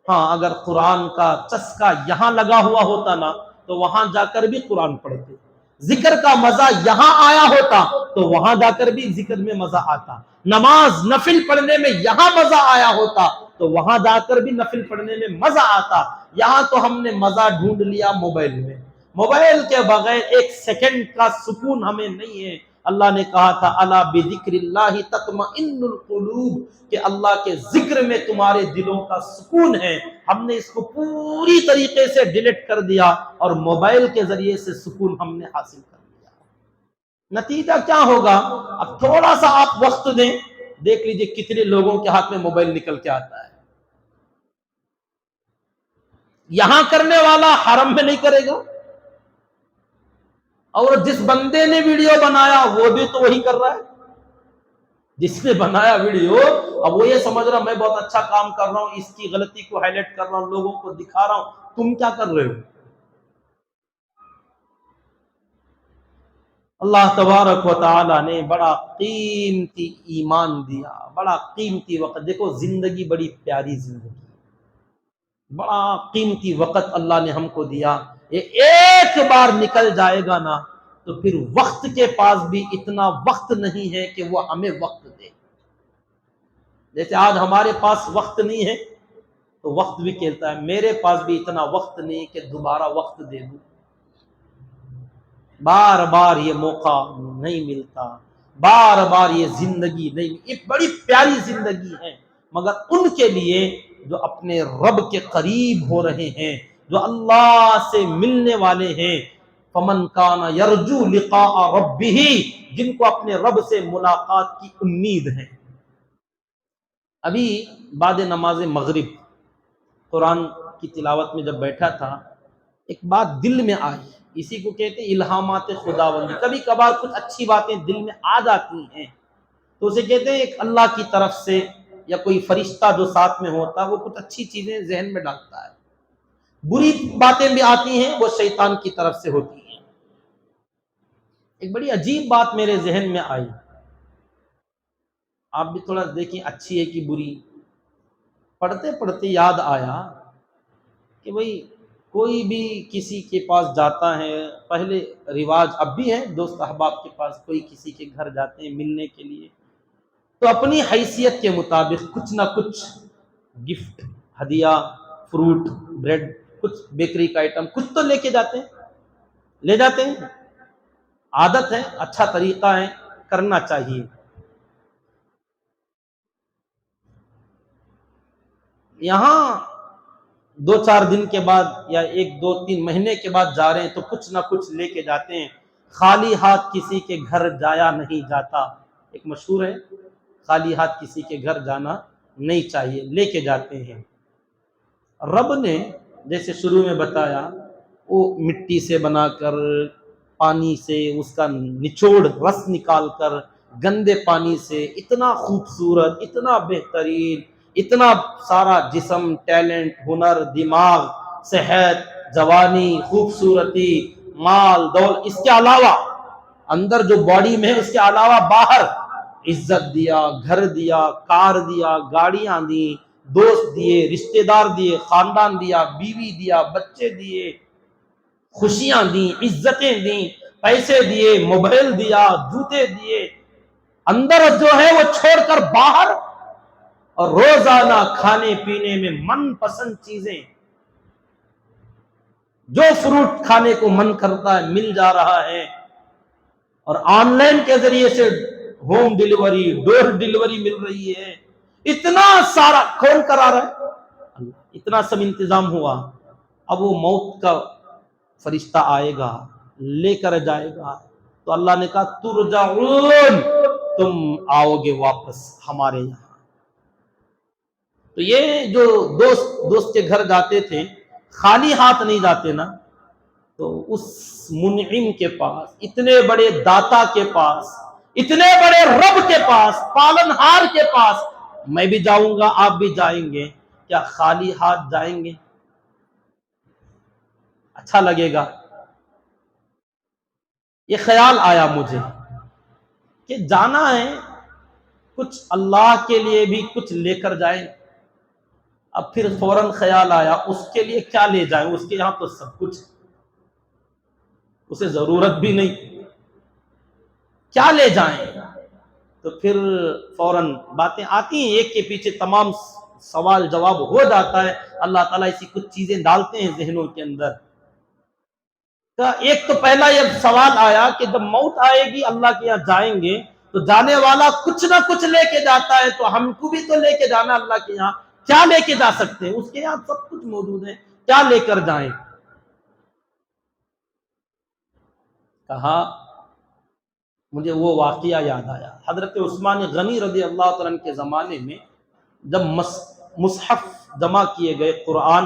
ہاں اگر قرآن کا چسکا یہاں لگا ہوا ہوتا نا تو وہاں جا کر بھی قرآن پڑھتے، ذکر کا مزہ یہاں آیا ہوتا تو وہاں جا کر بھی ذکر میں مزہ آتا، نماز نفل پڑھنے میں یہاں مزہ آیا ہوتا تو وہاں جا کر بھی نفل پڑھنے میں مزہ آتا۔ یہاں تو ہم نے مزہ ڈھونڈ لیا موبائل میں، موبائل کے بغیر ایک سیکنڈ کا سکون ہمیں نہیں ہے۔ اللہ نے کہا تھا الا بذکر اللہ تطمئن القلوب، کہ اللہ کے ذکر میں تمہارے دلوں کا سکون ہے۔ ہم نے اس کو پوری طریقے سے ڈیلیٹ کر دیا اور موبائل کے ذریعے سے سکون ہم نے حاصل کر لیا۔ نتیجہ کیا ہوگا؟ اب تھوڑا سا آپ وقت دیں، دیکھ لیجئے کتنے لوگوں کے ہاتھ میں موبائل نکل کے آتا ہے۔ یہاں کرنے والا حرم میں نہیں کرے گا، اور جس بندے نے ویڈیو بنایا وہ بھی تو وہی کر رہا ہے۔ جس نے بنایا ویڈیو اب وہ یہ سمجھ رہا میں بہت اچھا کام کر رہا ہوں، اس کی غلطی کو ہائی لائٹ کر رہا ہوں، لوگوں کو دکھا رہا ہوں، تم کیا کر رہے ہو؟ اللہ تبارک و تعالی نے بڑا قیمتی ایمان دیا، بڑا قیمتی وقت۔ دیکھو زندگی بڑی پیاری زندگی، بڑا قیمتی وقت اللہ نے ہم کو دیا، یہ ایک بار نکل جائے گا نا تو پھر وقت کے پاس بھی اتنا وقت نہیں ہے کہ وہ ہمیں وقت دے۔ جیسے آج ہمارے پاس وقت نہیں ہے تو وقت بھی کہتا ہے میرے پاس بھی اتنا وقت نہیں کہ دوبارہ وقت دے دوں۔ بار بار یہ موقع نہیں ملتا، بار بار یہ زندگی نہیں، ایک بڑی پیاری زندگی ہے مگر ان کے لیے جو اپنے رب کے قریب ہو رہے ہیں، جو اللہ سے ملنے والے ہیں۔ فمن کان یرجو لقاء ربہ، جن کو اپنے رب سے ملاقات کی امید ہے۔ ابھی بعد نماز مغرب قرآن کی تلاوت میں جب بیٹھا تھا، ایک بات دل میں آئی، اسی کو کہتے ہیں الہامات خداوندی۔ کبھی کبھار کچھ اچھی باتیں دل میں آ جاتی ہیں تو اسے کہتے ہیں ایک اللہ کی طرف سے یا کوئی فرشتہ جو ساتھ میں ہوتا ہے وہ کچھ اچھی چیزیں ذہن میں ڈالتا ہے۔ بری باتیں بھی آتی ہیں وہ شیطان کی طرف سے ہوتی ہیں۔ ایک بڑی عجیب بات میرے ذہن میں آئی، آپ بھی تھوڑا دیکھیں اچھی ہے کہ بری۔ پڑھتے پڑھتے یاد آیا کہ بھئی کوئی بھی کسی کے پاس جاتا ہے، پہلے رواج اب بھی ہے، دوست احباب کے پاس کوئی کسی کے گھر جاتے ہیں ملنے کے لیے تو اپنی حیثیت کے مطابق کچھ نہ کچھ گفٹ، ہدیہ، فروٹ، بریڈ، کچھ بیکری کا آئٹم کچھ تو لے کے جاتے ہیں، لے جاتے ہیں۔ عادت ہے، اچھا طریقہ ہے، کرنا چاہیے۔ یہاں 2-4 دن کے بعد یا 1-2-3 مہینے کے بعد جا رہے ہیں تو کچھ نہ کچھ لے کے جاتے ہیں۔ خالی ہاتھ کسی کے گھر جایا نہیں جاتا، ایک مشہور ہے، خالی ہاتھ کسی کے گھر جانا نہیں چاہیے، لے کے جاتے ہیں۔ رب نے جیسے شروع میں بتایا وہ مٹی سے بنا کر، پانی سے اس کا نچوڑ رس نکال کر، گندے پانی سے اتنا خوبصورت، اتنا بہترین، اتنا سارا جسم، ٹیلنٹ، ہنر، دماغ، صحت، جوانی، خوبصورتی، مال دولت، اس کے علاوہ اندر جو باڈی میں ہے اس کے علاوہ باہر عزت دیا، گھر دیا، کار دیا، گاڑیاں دی، دوست دیے، رشتہ دار دیے، خاندان دیا، بیوی دیا، بچے دیے، خوشیاں دیں، عزتیں دیں، پیسے دیے، موبائل دیا، جوتے دیے، اندر جو ہے وہ چھوڑ کر باہر، اور روزانہ کھانے پینے میں من پسند چیزیں، جو فروٹ کھانے کو من کرتا ہے مل جا رہا ہے، اور آن لائن کے ذریعے سے ہوم ڈیلیوری، ڈور ڈیلیوری مل رہی ہے۔ اتنا سارا کون کرا رہا ہے؟ اللہ۔ اتنا سب انتظام ہوا، اب وہ موت کا فرشتہ آئے گا، لے کر جائے گا. تو اللہ نے کہا ترجعون، تم آؤ گے واپس ہمارے یہاں. تو یہ جو دوست کے گھر جاتے تھے خالی ہاتھ نہیں جاتے نا، تو اس منعم کے پاس، اتنے بڑے داتا کے پاس، اتنے بڑے رب کے پاس، پالنہار کے پاس میں بھی جاؤں گا، آپ بھی جائیں گے، کیا خالی ہاتھ جائیں گے؟ اچھا لگے گا؟ یہ خیال آیا مجھے کہ جانا ہے، کچھ اللہ کے لیے بھی کچھ لے کر جائیں. اب پھر فوراً خیال آیا اس کے لیے کیا لے جائیں، اس کے یہاں تو سب کچھ، اسے ضرورت بھی نہیں، کیا لے جائیں؟ تو پھر فوراً باتیں آتی ہیں، ایک کے پیچھے تمام سوال جواب ہو جاتا ہے. اللہ تعالیٰ اسی کچھ چیزیں ڈالتے ہیں ذہنوں کے اندر. ایک تو پہلا یہ سوال آیا کہ جب موت آئے گی اللہ کے یہاں جائیں گے تو جانے والا کچھ نہ کچھ لے کے جاتا ہے، تو ہم کو بھی تو لے کے جانا اللہ کے یہاں. کیا لے کے جا سکتے ہیں؟ اس کے یہاں سب کچھ موجود ہے، کیا لے کر جائیں؟ کہا مجھے وہ واقعہ یاد آیا. حضرت عثمان غنی رضی اللہ تعالیٰ عنہ کے زمانے میں جب مصحف جمع کیے گئے، قرآن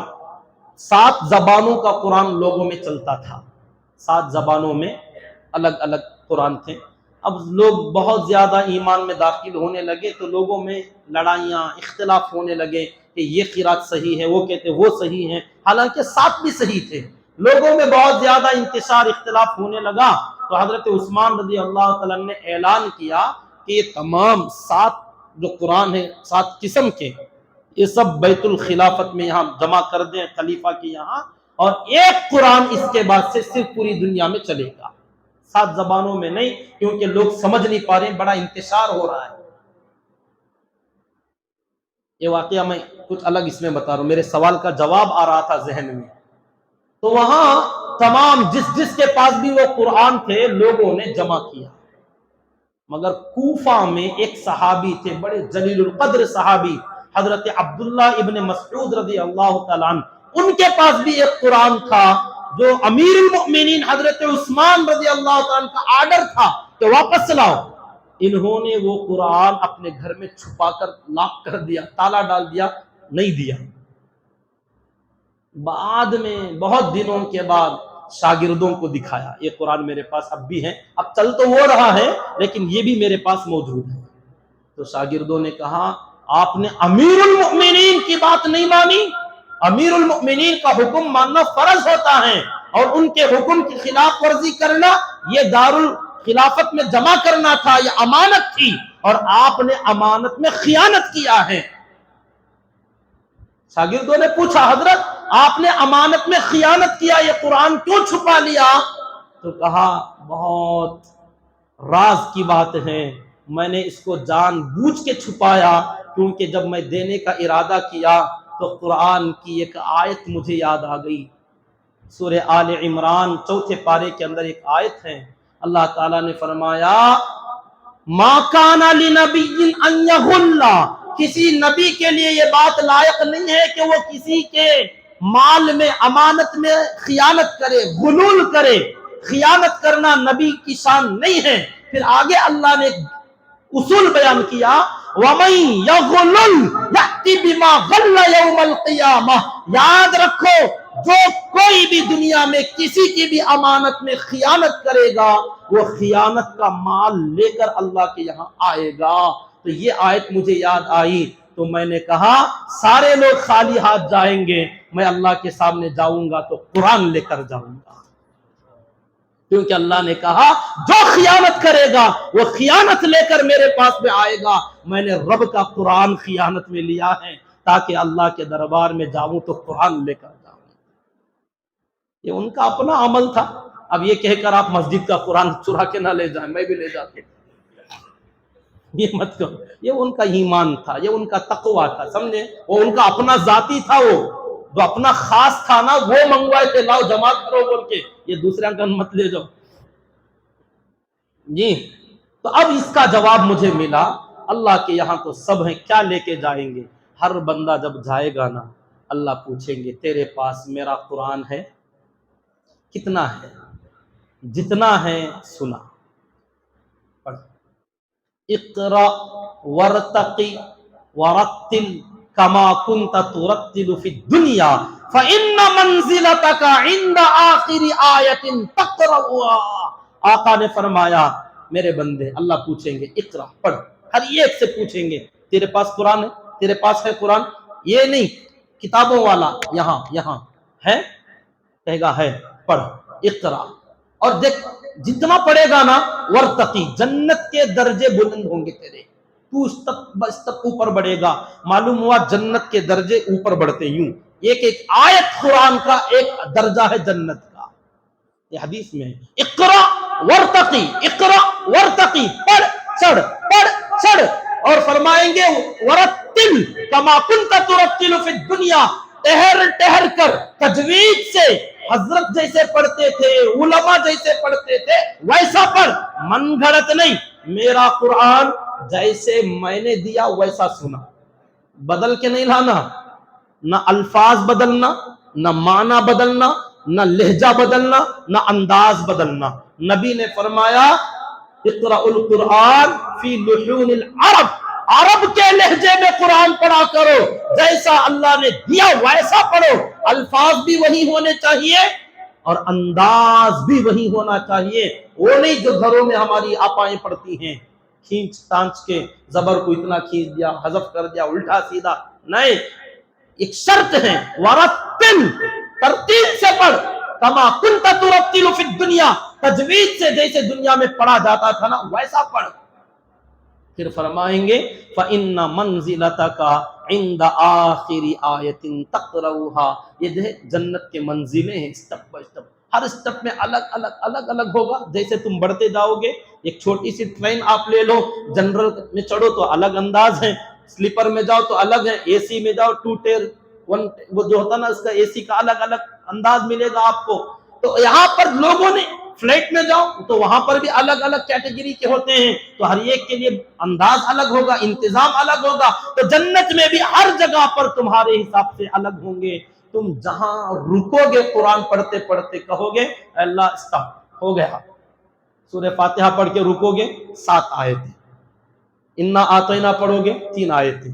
7 زبانوں کا قرآن لوگوں میں چلتا تھا، 7 زبانوں میں الگ الگ قرآن تھے. اب لوگ بہت زیادہ ایمان میں داخل ہونے لگے تو لوگوں میں لڑائیاں، اختلاف ہونے لگے کہ یہ قرات صحیح ہے، وہ کہتے وہ صحیح ہے، حالانکہ 7 بھی صحیح تھے. لوگوں میں بہت زیادہ انتشار، اختلاف ہونے لگا. تو حضرت عثمان رضی اللہ تعالیٰ نے اعلان کیا کہ یہ تمام 7 جو قرآن ہیں 7 قسم کے، یہ سب بیت الخلافت میں یہاں جمع کر دیں خلیفہ کے یہاں، اور ایک قرآن اس کے بعد سے صرف پوری دنیا میں چلے گا، 7 زبانوں میں نہیں، کیونکہ لوگ سمجھ نہیں پا رہے ہیں، بڑا انتشار ہو رہا ہے. یہ واقعہ میں کچھ الگ اس میں بتا رہا ہوں، میرے سوال کا جواب آ رہا تھا ذہن میں. تو وہاں تمام جس کے پاس بھی وہ قرآن تھے لوگوں نے جمع کیا. مگر کوفہ میں ایک صحابی تھے، بڑے جلیل القدر صحابی، حضرت عبداللہ ابن مسعود رضی اللہ تعالیٰ عنہ. ان کے پاس بھی ایک قرآن تھا جو امیر المؤمنین حضرت عثمان رضی اللہ تعالیٰ عنہ کا آرڈر تھا کہ واپس لاؤ. انہوں نے وہ قرآن اپنے گھر میں چھپا کر لاک کر دیا، تالا ڈال دیا، نہیں دیا. بعد میں بہت دنوں کے بعد شاگردوں کو دکھایا، یہ قرآن میرے پاس اب بھی ہے، اب چل تو وہ رہا ہے لیکن یہ بھی میرے پاس موجود ہے. تو شاگردوں نے کہا آپ نے امیر المؤمنین کی بات نہیں مانی. امیر المؤمنین کا حکم ماننا فرض ہوتا ہے، اور ان کے حکم کی خلاف ورزی کرنا یہ دارالخلافت میں جمع کرنا تھا، یہ امانت تھی، اور آپ نے امانت میں خیانت کیا ہے. شاگردوں نے پوچھا حضرت آپ نے امانت میں خیانت کیا، یہ قرآن کیوں چھپا لیا؟ تو کہا بہت راز کی بات ہے، میں نے اس کو جان بوجھ کے چھپایا، کیونکہ جب میں دینے کا ارادہ کیا تو قرآن کی ایک آیت مجھے یاد آ گئی. سورہ آل عمران 4 پارے کے اندر ایک آیت ہے، اللہ تعالیٰ نے فرمایا ما کان لنبی ان یغل، کسی نبی کے لیے یہ بات لائق نہیں ہے کہ وہ کسی کے مال میں، امانت میں خیانت کرے، غلول کرے. خیانت کرنا نبی کی شان نہیں ہے. پھر آگے اللہ نے اصول بیان کیا وَمَن يَغْلُلْ يَأْتِ بِمَا غَلَّ يَوْمَ الْقِيَامَةِ، یاد رکھو جو کوئی بھی دنیا میں کسی کی بھی امانت میں خیانت کرے گا وہ خیانت کا مال لے کر اللہ کے یہاں آئے گا. تو یہ آیت مجھے یاد آئی تو میں نے کہا سارے لوگ خالی ہاتھ جائیں گے، میں اللہ کے سامنے جاؤں گا تو قرآن لے کر جاؤں گا، کیونکہ اللہ نے کہا جو خیانت کرے گا وہ خیانت لے کر میرے پاس میں آئے گا. میں نے رب کا قرآن خیانت میں لیا ہے تاکہ اللہ کے دربار میں جاؤں تو قرآن لے کر جاؤں. یہ ان کا اپنا عمل تھا. اب یہ کہہ کر آپ مسجد کا قرآن چرا کے نہ لے جائیں، میں بھی لے جاتے، یہ مت کرو. یہ ان کا ایمان تھا، یہ ان کا تقوی تھا، سمجھے؟ وہ ان کا اپنا ذاتی تھا، وہ جو اپنا خاص تھا نا وہ منگوائے تھے، لاؤ جمع کرو بول کے، یہ دوسرے کا مت لے جاؤ. جی تو اب اس کا جواب مجھے ملا، اللہ کے یہاں تو سب ہیں، کیا لے کے جائیں گے؟ ہر بندہ جب جائے گا نا اللہ پوچھیں گے تیرے پاس میرا قرآن ہے کتنا ہے؟ جتنا ہے سنا. پڑھ. اقرا ورتقی ورتل کما کنت ترتل فی الدنیا فإن منزلتک عند آخر آیت تقرأها. آقا نے فرمایا میرے بندے، اللہ پوچھیں گے اقرا، پڑھ. ہر ایک سے پوچھیں گے تیرے پاس قرآن ہے؟ تیرے پاس ہے قرآن؟ یہ نہیں کتابوں والا یہاں ہے، کہے گا ہے، پڑھ. اقرا، اور دیکھ جتنا پڑھے گا نا ورتقی، جنت کے درجے بلند ہوں گے تیرے، تو اسٹپ اوپر بڑھے گا. معلوم ہوا جنت کے درجے اوپر بڑھتے یوں، ایک ایک آیت قرآن کا ایک درجہ ہے جنت کا. یہ حدیث میں ہے. اقرا ورتقی، اقرا ورتقی، پڑھ چڑھ، پڑھ چڑھ. اور فرمائیں گے ورتل کما کنت ترتل فی الدنیا، ٹہر ٹہر کر تجوید سے حضرت جیسے پڑھتے تھے، علماء جیسے پڑھتے تھے ویسا پڑھ، من گھڑت نہیں. میرا قرآن جیسے میں نے دیا ویسا سنا، بدل کے نہیں لانا، نہ الفاظ بدلنا، نہ معنی بدلنا، نہ لہجہ بدلنا، نہ انداز بدلنا. نبی نے فرمایا اقرأ القرآن فی لحون العرب، عرب کے لہجے میں قرآن پڑھا کرو، جیسا اللہ نے دیا ویسا پڑھو. الفاظ بھی وہی ہونے چاہیے اور انداز بھی وہی ہونا چاہیے. وہ نہیں جو گھروں میں ہماری آپائیں پڑھتی ہیں، کھینچ تانچ کے زبر کو اتنا کھینچ دیا، حذف کر دیا، الٹا سیدھا. نہیں، ایک شرط ہے ورتل، ترتیل سے پڑھ، کما کنت ترتل فی الدنیا، تجوید سے جیسے دنیا میں پڑھا جاتا تھا نا ویسا پڑھ. پھر فرمائیں گے فَإِنَّ مَنزِلَتَكَ عِنْدَ آخِرِ آیَةٍ تَقْرَؤُهَا. یہ جو ہے جنت کے منزلیں ہیں، step by step, Hare step میں الگ الگ ہوگا. جیسے تم بڑھتے جاؤ گے، ایک چھوٹی سی ٹرین آپ لے لو، جنرل میں چڑھو تو الگ انداز ہے، سلیپر میں جاؤ تو الگ ہے، اے سی میں جاؤ ٹو ٹیر ون وہ جو ہوتا نا اس کا اے سی کا الگ انداز ملے گا آپ کو. تو یہاں پر لوگوں نے فلیٹ میں جاؤ تو وہاں پر بھی الگ کیٹیگری کے ہوتے ہیں، تو ہر ایک کے لیے انداز الگ ہوگا، انتظام الگ ہوگا. تو جنت میں بھی ہر جگہ پر تمہارے حساب سے الگ ہوں گے. تم جہاں رکو گے قرآن پڑھتے پڑھتے کہو گے اللہ اسٹاپ ہو گیا. سورہ فاتحہ پڑھ کے رکو گے 7 آیتیں، انا آتینا پڑھو گے 3 آیتیں،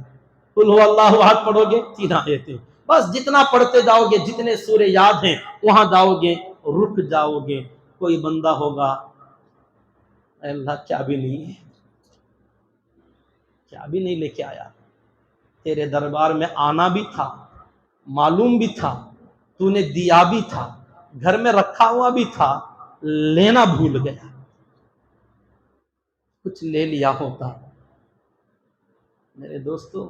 قل هو اللہ احد پڑھو گے 3 آیتیں. بس جتنا پڑھتے جاؤ گے، جتنے سورے یاد ہیں وہاں جاؤ گے، رک جاؤ گے. کوئی بندہ ہوگا اے اللہ کیا بھی نہیں ہے، کیا بھی نہیں لے کے آیا، تیرے دربار میں آنا بھی تھا، معلوم بھی تھا، تو نے دیا بھی تھا، گھر میں رکھا ہوا بھی تھا، لینا بھول گیا. کچھ لے لیا ہوتا. میرے دوستو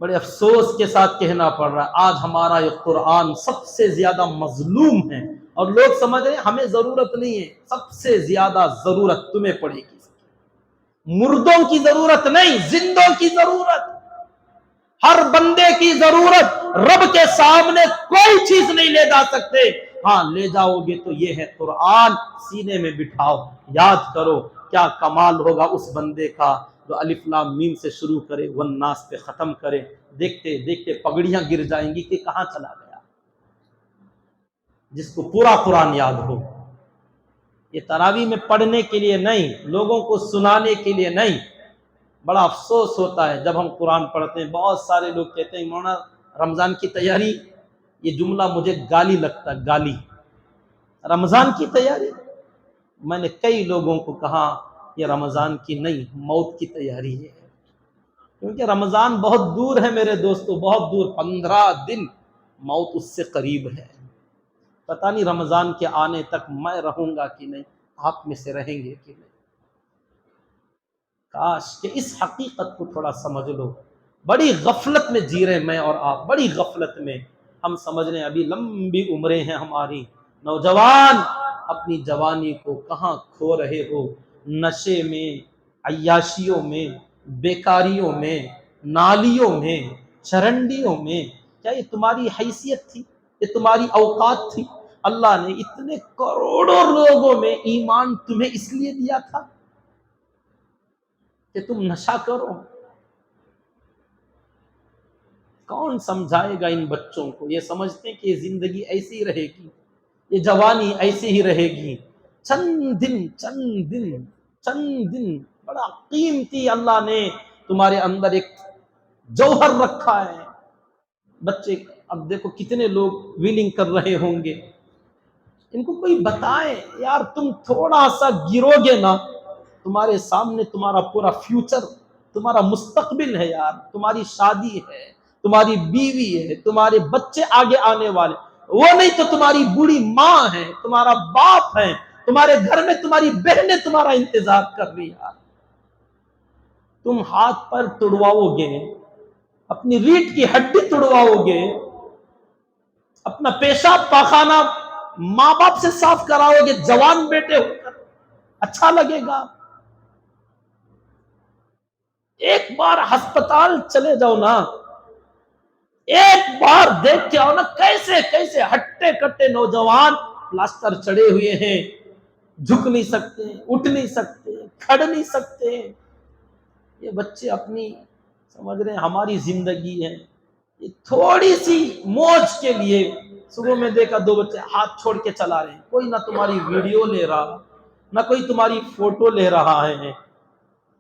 بڑے افسوس کے ساتھ کہنا پڑ رہا ہے آج ہمارا یہ قرآن سب سے زیادہ مظلوم ہے، اور لوگ سمجھ رہے ہیں ہمیں ضرورت نہیں ہے. سب سے زیادہ ضرورت تمہیں پڑے گی، مردوں کی ضرورت نہیں، زندوں کی ضرورت، ہر بندے کی ضرورت. رب کے سامنے کوئی چیز نہیں لے جا سکتے، ہاں لے جاؤ گے تو یہ ہے قرآن. سینے میں بٹھاؤ، یاد کرو کیا کمال ہوگا اس بندے کا جو الف لام میم سے شروع کرے والناس پہ ختم کرے. دیکھتے دیکھتے پگڑیاں گر جائیں گی کہ کہاں چلا گیا. جس کو پورا قرآن یاد ہو، یہ تراویح میں پڑھنے کے لیے نہیں، لوگوں کو سنانے کے لیے نہیں. بڑا افسوس ہوتا ہے جب ہم قرآن پڑھتے ہیں. بہت سارے لوگ کہتے ہیں مولانا رمضان کی تیاری، یہ جملہ مجھے گالی لگتا ہے، گالی. رمضان کی تیاری، میں نے کئی لوگوں کو کہا یہ رمضان کی نہیں، موت کی تیاری ہے. کیونکہ رمضان بہت دور ہے میرے دوستو، بہت دور، 15 دن، موت اس سے قریب ہے. پتہ نہیں رمضان کے آنے تک میں رہوں گا کہ نہیں، آپ میں سے رہیں گے کہ نہیں. کاش کہ اس حقیقت کو تھوڑا سمجھ لو. بڑی غفلت میں جی رہے میں اور آپ، بڑی غفلت میں. ہم سمجھ رہے ہیں ابھی لمبی عمریں ہیں ہماری. نوجوان اپنی جوانی کو کہاں کھو رہے ہو، نشے میں، عیاشیوں میں، بیکاریوں میں، نالیوں میں، چرنڈیوں میں. کیا یہ تمہاری حیثیت تھی؟ یہ تمہاری اوقات تھی؟ اللہ نے اتنے کروڑوں لوگوں میں ایمان تمہیں اس لیے دیا تھا کہ تم نشہ کرو؟ کون سمجھائے گا ان بچوں کو؟ یہ سمجھتے ہیں کہ یہ زندگی ایسی رہے گی. یہ جوانی ایسی ہی رہے گی. چند دن بڑا قیمتی اللہ نے تمہارے اندر ایک جوہر رکھا ہے. بچے اب دیکھو کتنے لوگ ویلنگ کر رہے ہوں گے، ان کو کوئی بتائے یار تم تھوڑا سا گرو گے نا، تمہارے سامنے تمہارا پورا فیوچر، تمہارا مستقبل ہے یار، تمہاری شادی ہے، تمہاری بیوی ہے، تمہارے بچے آگے آنے والے، وہ نہیں تو تمہاری بوڑھی ماں ہے، تمہارا باپ ہے، تمہارے گھر میں تمہاری بہنیں تمہارا انتظار کر رہی ہیں. تم ہاتھ پر توڑواؤ گے، اپنی ریڑھ کی ہڈی توڑواؤ گے، اپنا پیشاب پاخانہ ماں باپ سے صاف کراؤ گے جوان بیٹے ہو کر، اچھا لگے گا؟ ایک بار ہسپتال چلے جاؤ نا، ایک بار دیکھ کے آؤ نا، کیسے کیسے ہٹے کٹے نوجوان پلاسٹر چڑھے ہوئے ہیں، جھک نہیں سکتے، اٹھ نہیں سکتے، کھڑ نہیں سکتے. یہ بچے اپنی سمجھ رہے ہیں ہماری زندگی ہے، یہ تھوڑی سی موج کے لیے. صبح میں دیکھا 2 بچے ہاتھ چھوڑ کے چلا رہے ہیں، کوئی نہ تمہاری ویڈیو لے رہا، نہ کوئی تمہاری فوٹو لے رہا ہے،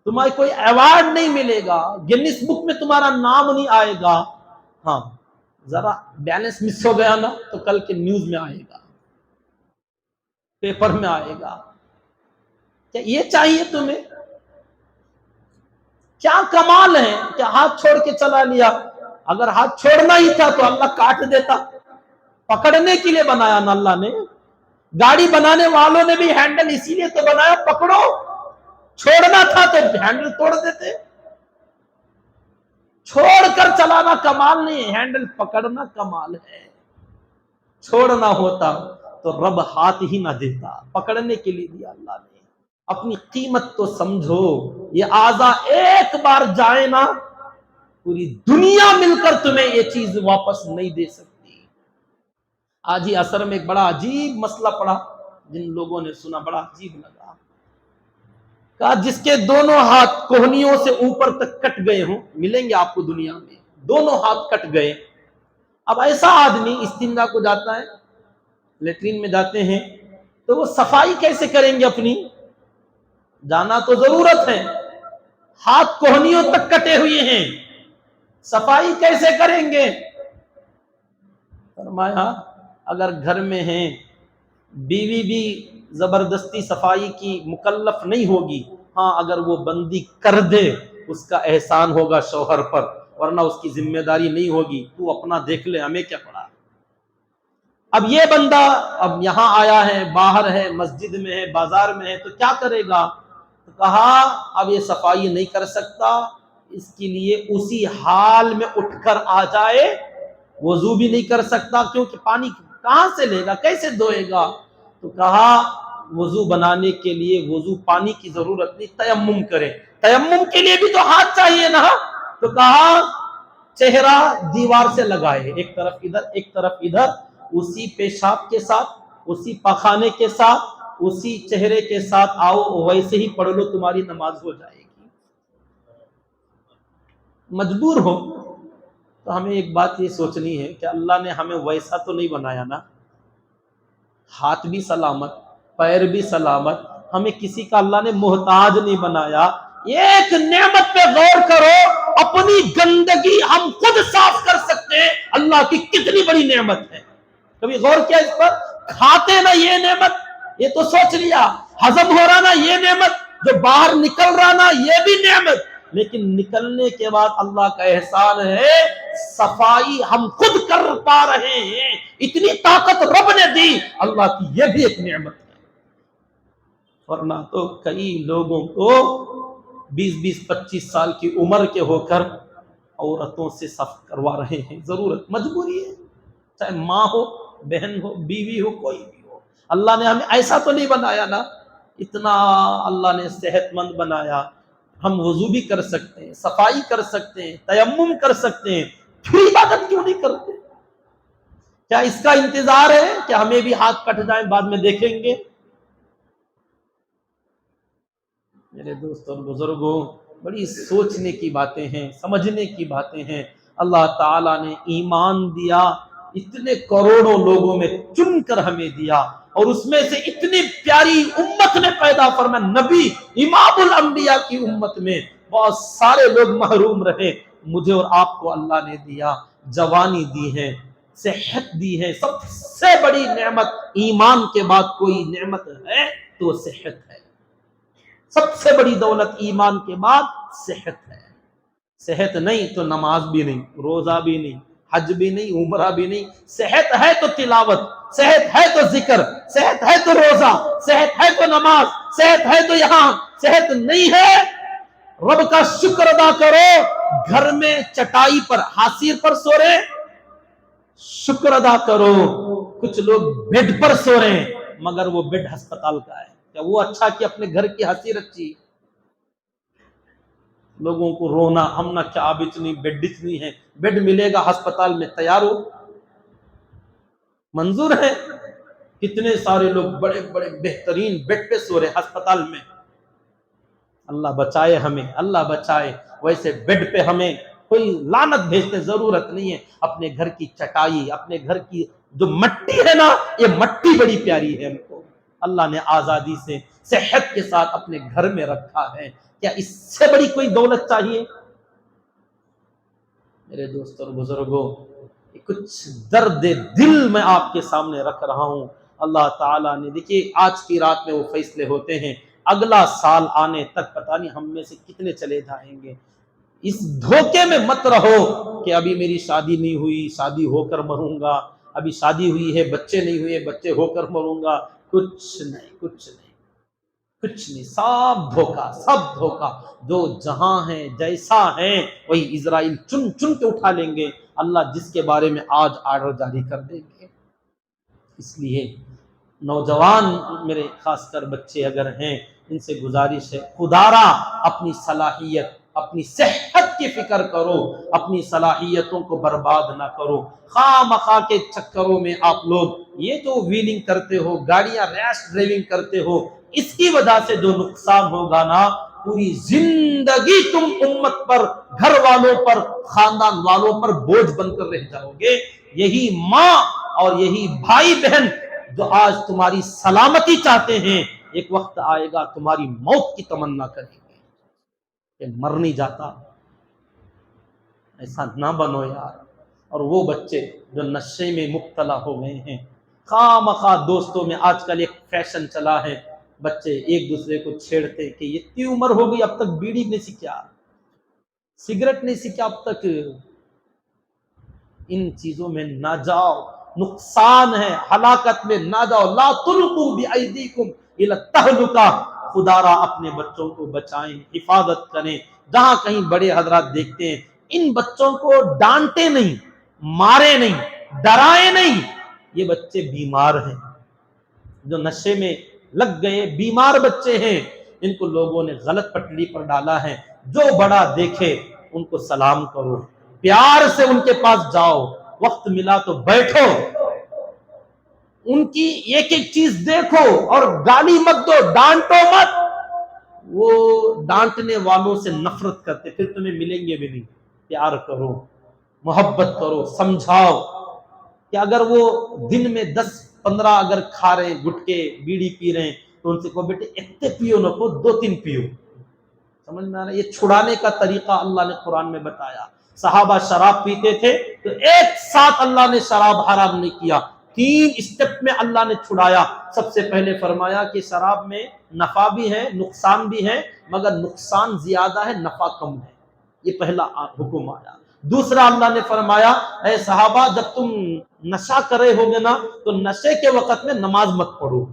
تمہیں کوئی ایوارڈ نہیں ملے گا، گینس بک میں تمہارا نام نہیں آئے گا. ہاں ذرا بیلنس مس ہو گیا نا تو کل کے نیوز میں آئے گا، پیپر میں آئے گا. کیا یہ چاہیے تمہیں؟ کیا کمال ہے کہ ہاتھ چھوڑ کے چلا لیا؟ اگر ہاتھ چھوڑنا ہی تھا تو اللہ کاٹ دیتا. پکڑنے کے لیے بنایا نا اللہ نے. گاڑی بنانے والوں نے بھی ہینڈل اسی لیے تو بنایا پکڑو، چھوڑنا تھا تو ہینڈل توڑ دیتے. چھوڑ کر چلانا کمال نہیں ہے، ہینڈل پکڑنا کمال ہے. چھوڑنا ہوتا تو رب ہاتھ ہی نہ دیتا، پکڑنے کے لیے دیا اللہ نے. اپنی قیمت تو سمجھو، یہ اعضا ایک بار جائے نا، پوری دنیا مل کر تمہیں یہ چیز واپس نہیں دے سکتی. آج ہی عصر میں ایک بڑا عجیب مسئلہ پڑا، جن لوگوں نے سنا بڑا عجیب لگا. کہا جس کے دونوں ہاتھ کوہنیوں سے اوپر تک کٹ گئے ہوں، ملیں گے آپ کو دنیا میں، دونوں ہاتھ کٹ گئے. اب ایسا آدمی استنجا کو جاتا ہے، لیٹرین میں جاتے ہیں، تو وہ صفائی کیسے کریں گے اپنی؟ جانا تو ضرورت ہے، ہاتھ کوہنیوں تک کٹے ہوئے ہیں، صفائی کیسے کریں گے؟ فرمایا اگر گھر میں ہیں، بیوی بھی زبردستی صفائی کی مکلف نہیں ہوگی، ہاں اگر وہ بندی کر دے اس کا احسان ہوگا شوہر پر، ورنہ اس کی ذمہ داری نہیں ہوگی. تو اپنا دیکھ لے، ہمیں کیا پڑا. اب یہ بندہ اب یہاں آیا ہے، باہر ہے، مسجد میں ہے، بازار میں ہے، تو کیا کرے گا؟ تو کہا اب یہ صفائی نہیں کر سکتا، اس کے لیے اسی حال میں اٹھ کر آ جائے. وضو بھی نہیں کر سکتا کیونکہ پانی کہاں سے لے گا، کیسے دھوئے گا؟ تو کہا وضو بنانے کے لیے وضو پانی کی ضرورت نہیں، تیمم کرے. تیمم کے لیے بھی تو ہاتھ چاہیے نا. تو کہا چہرہ دیوار سے لگائے، ایک طرف ادھر ایک طرف ادھر، اسی پیشاب کے ساتھ، اسی پخانے کے ساتھ، اسی چہرے کے ساتھ آؤ، ویسے ہی پڑھ لو، تمہاری نماز ہو جائے گی. مجبور ہو تو ہمیں ایک بات یہ سوچنی ہے کہ اللہ نے ہمیں ویسا تو نہیں بنایا نا، ہاتھ بھی سلامت، پیر بھی سلامت، ہمیں کسی کا اللہ نے محتاج نہیں بنایا. ایک نعمت پہ غور کرو، اپنی گندگی ہم خود صاف کر سکتے ہیں، اللہ کی کتنی بڑی نعمت ہے. کبھی غور کیا اس پر؟ کھاتے نا یہ نعمت، یہ تو سوچ لیا. ہضم ہو رہا نا یہ نعمت، جو باہر نکل رہا نا یہ بھی نعمت. لیکن نکلنے کے بعد اللہ کا احسان ہے، صفائی ہم خود کر پا رہے ہیں. اتنی طاقت رب نے دی، اللہ کی یہ بھی ایک نعمت ہے. ورنہ تو کئی لوگوں کو 20-25 سال کی عمر کے ہو کر عورتوں سے صف کروا رہے ہیں. ضرورت، مجبوری ہے، چاہے ماں ہو، بہن ہو، بیوی ہو، کوئی بھی ہو. اللہ نے ہمیں ایسا تو نہیں بنایا نا. اتنا اللہ نے صحت مند بنایا، ہم وضو بھی کر سکتے ہیں، صفائی کر سکتے ہیں، تیمم کر سکتے ہیں، پھر عبادت کیوں نہیں کرتے؟ کیا اس کا انتظار ہے کہ ہمیں بھی ہاتھ کٹ جائیں بعد میں دیکھیں گے؟ میرے دوست اور بزرگوں، بڑی سوچنے کی باتیں ہیں، سمجھنے کی باتیں ہیں. اللہ تعالیٰ نے ایمان دیا، اتنے کروڑوں لوگوں میں چن کر ہمیں دیا، اور اس میں سے اتنی پیاری امت میں پیدا فرمایا، نبی امام الانبیاء کی امت میں بہت سارے لوگ محروم رہے، مجھے اور آپ کو اللہ نے دیا، جوانی دی ہے، صحت دی ہے۔ سب سے بڑی نعمت ایمان کے بعد کوئی نعمت ہے تو وہ صحت ہے۔ سب سے بڑی دولت ایمان کے بعد صحت ہے۔ صحت نہیں تو نماز بھی نہیں، روزہ بھی نہیں، حج بھی نہیں، عمرہ بھی نہیں۔ صحت ہے تو تلاوت، صحت ہے تو ذکر، صحت ہے تو روزہ، صحت ہے تو نماز، صحت ہے تو یہاں۔ صحت نہیں ہے، رب کا شکر ادا کرو، گھر میں چٹائی پر حاصیر پر سو رہے، شکر ادا کرو۔ کچھ لوگ بیڈ پر سو رہے ہیں مگر وہ بیڈ ہسپتال کا ہے، کیا وہ اچھا کہ اپنے گھر کی حاصیر اچھی؟ لوگوں کو رونا، ہم نہ کیا اب اتنی بیڈ اتنی ہے، بیڈ ملے گا ہسپتال میں، تیار ہو؟ منظور ہے؟ کتنے سارے لوگ بڑے بڑے بہترین بیڈ پہ سو رہے ہسپتال میں۔ اللہ بچائے ہمیں، اللہ بچائے۔ ویسے بیڈ پہ ہمیں کوئی لعنت بھیجتے ضرورت نہیں ہے، اپنے گھر کی چٹائی، اپنے گھر کی جو مٹی ہے نا، یہ مٹی بڑی پیاری ہے ہم کو، اللہ نے آزادی سے صحت کے ساتھ اپنے گھر میں رکھا ہے۔ کیا اس سے بڑی کوئی دولت چاہیے؟ میرے دوستوں اور بزرگوں، کچھ درد دل میں آپ کے سامنے رکھ رہا ہوں۔ اللہ تعالیٰ نے، دیکھیے آج کی رات میں وہ فیصلے ہوتے ہیں، اگلا سال آنے تک پتہ نہیں ہم میں سے کتنے چلے جائیں گے۔ اس دھوکے میں مت رہو کہ ابھی میری شادی نہیں ہوئی، شادی ہو کر مروں گا، ابھی شادی ہوئی ہے، بچے نہیں ہوئے، بچے ہو کر مروں گا۔ کچھ نہیں، کچھ نہیں، کچھ نہیں، سب دھوکا، سب دھوکا۔ جو جہاں ہیں، جیسا ہیں، وہی اسرائیل چن چن کے اٹھا لیں گے، اللہ جس کے بارے میں آج آرڈر جاری کر دیں گے۔ اس لیے نوجوان میرے خاص کر بچے اگر ہیں، ان سے گزارش ہے، خدا را اپنی صلاحیت، اپنی صحت کی فکر کرو، اپنی صلاحیتوں کو برباد نہ کرو۔ خواہ مخواہ کے چکروں میں آپ لوگ یہ جو ویلنگ کرتے ہو، گاڑیاں ریش ڈرائیونگ کرتے ہو، اس کی وجہ سے جو نقصان ہوگا نا، پوری زندگی تم امت پر، گھر والوں پر، خاندان والوں پر بوجھ بن کر رہ جاؤ گے۔ یہی ماں اور یہی بھائی بہن جو آج تمہاری سلامتی چاہتے ہیں، ایک وقت آئے گا تمہاری موت کی تمنا کریں گے کہ مر نہیں جاتا۔ ایسا نہ بنو یار۔ اور وہ بچے جو نشے میں مبتلا ہو گئے ہیں، خواہ مخواہ دوستوں میں آج کل ایک فیشن چلا ہے، بچے ایک دوسرے کو چھیڑتے کہ اتنی عمر ہو گئی اب تک بیڑی نہیں سیکھا، سگریٹ نہیں سیکھا اب تک۔ ان چیزوں میں نہ جاؤ، نقصان ہے، ہلاکت میں نہ جاؤ۔ لا تلقوا بأیدیکم الی التہلکہ، خدا را اپنے بچوں کو بچائیں، حفاظت کریں۔ جہاں کہیں بڑے حضرات دیکھتے ہیں، ان بچوں کو ڈانٹے نہیں، مارے نہیں، ڈرائے نہیں، یہ بچے بیمار ہیں، جو نشے میں لگ گئے بیمار بچے ہیں، ان کو لوگوں نے غلط پٹڑی پر ڈالا ہے۔ جو بڑا دیکھے ان کو سلام کرو، پیار سے ان کے پاس جاؤ، وقت ملا تو بیٹھو، ان کی ایک ایک چیز دیکھو، اور گالی مت دو، ڈانٹو مت۔ وہ ڈانٹنے والوں سے نفرت کرتے، پھر تمہیں ملیں گے بھی نہیں۔ پیار کرو، محبت کرو، سمجھاؤ کہ اگر وہ دن میں 10-15 اگر کھا رہے، گٹکے بیڑی پی رہے ہیں، تو ان سے کہو بیٹے اتنے پیو نہ کو، 2-3 پیو۔ سمجھ میں آ رہا ہے؟ یہ چھڑانے کا طریقہ اللہ نے قرآن میں بتایا۔ صحابہ شراب پیتے تھے تو ایک ساتھ اللہ نے شراب حرام نہیں کیا، 3 اسٹیپ میں اللہ نے چھڑایا۔ سب سے پہلے فرمایا کہ شراب میں نفع بھی ہے، نقصان بھی ہے، مگر نقصان زیادہ ہے، نفع کم ہے، یہ پہلا حکم آیا۔ دوسرا اللہ نے فرمایا، اے صحابہ جب تم نشہ کرے ہوگے نا تو نشے کے وقت میں نماز مت پڑھو۔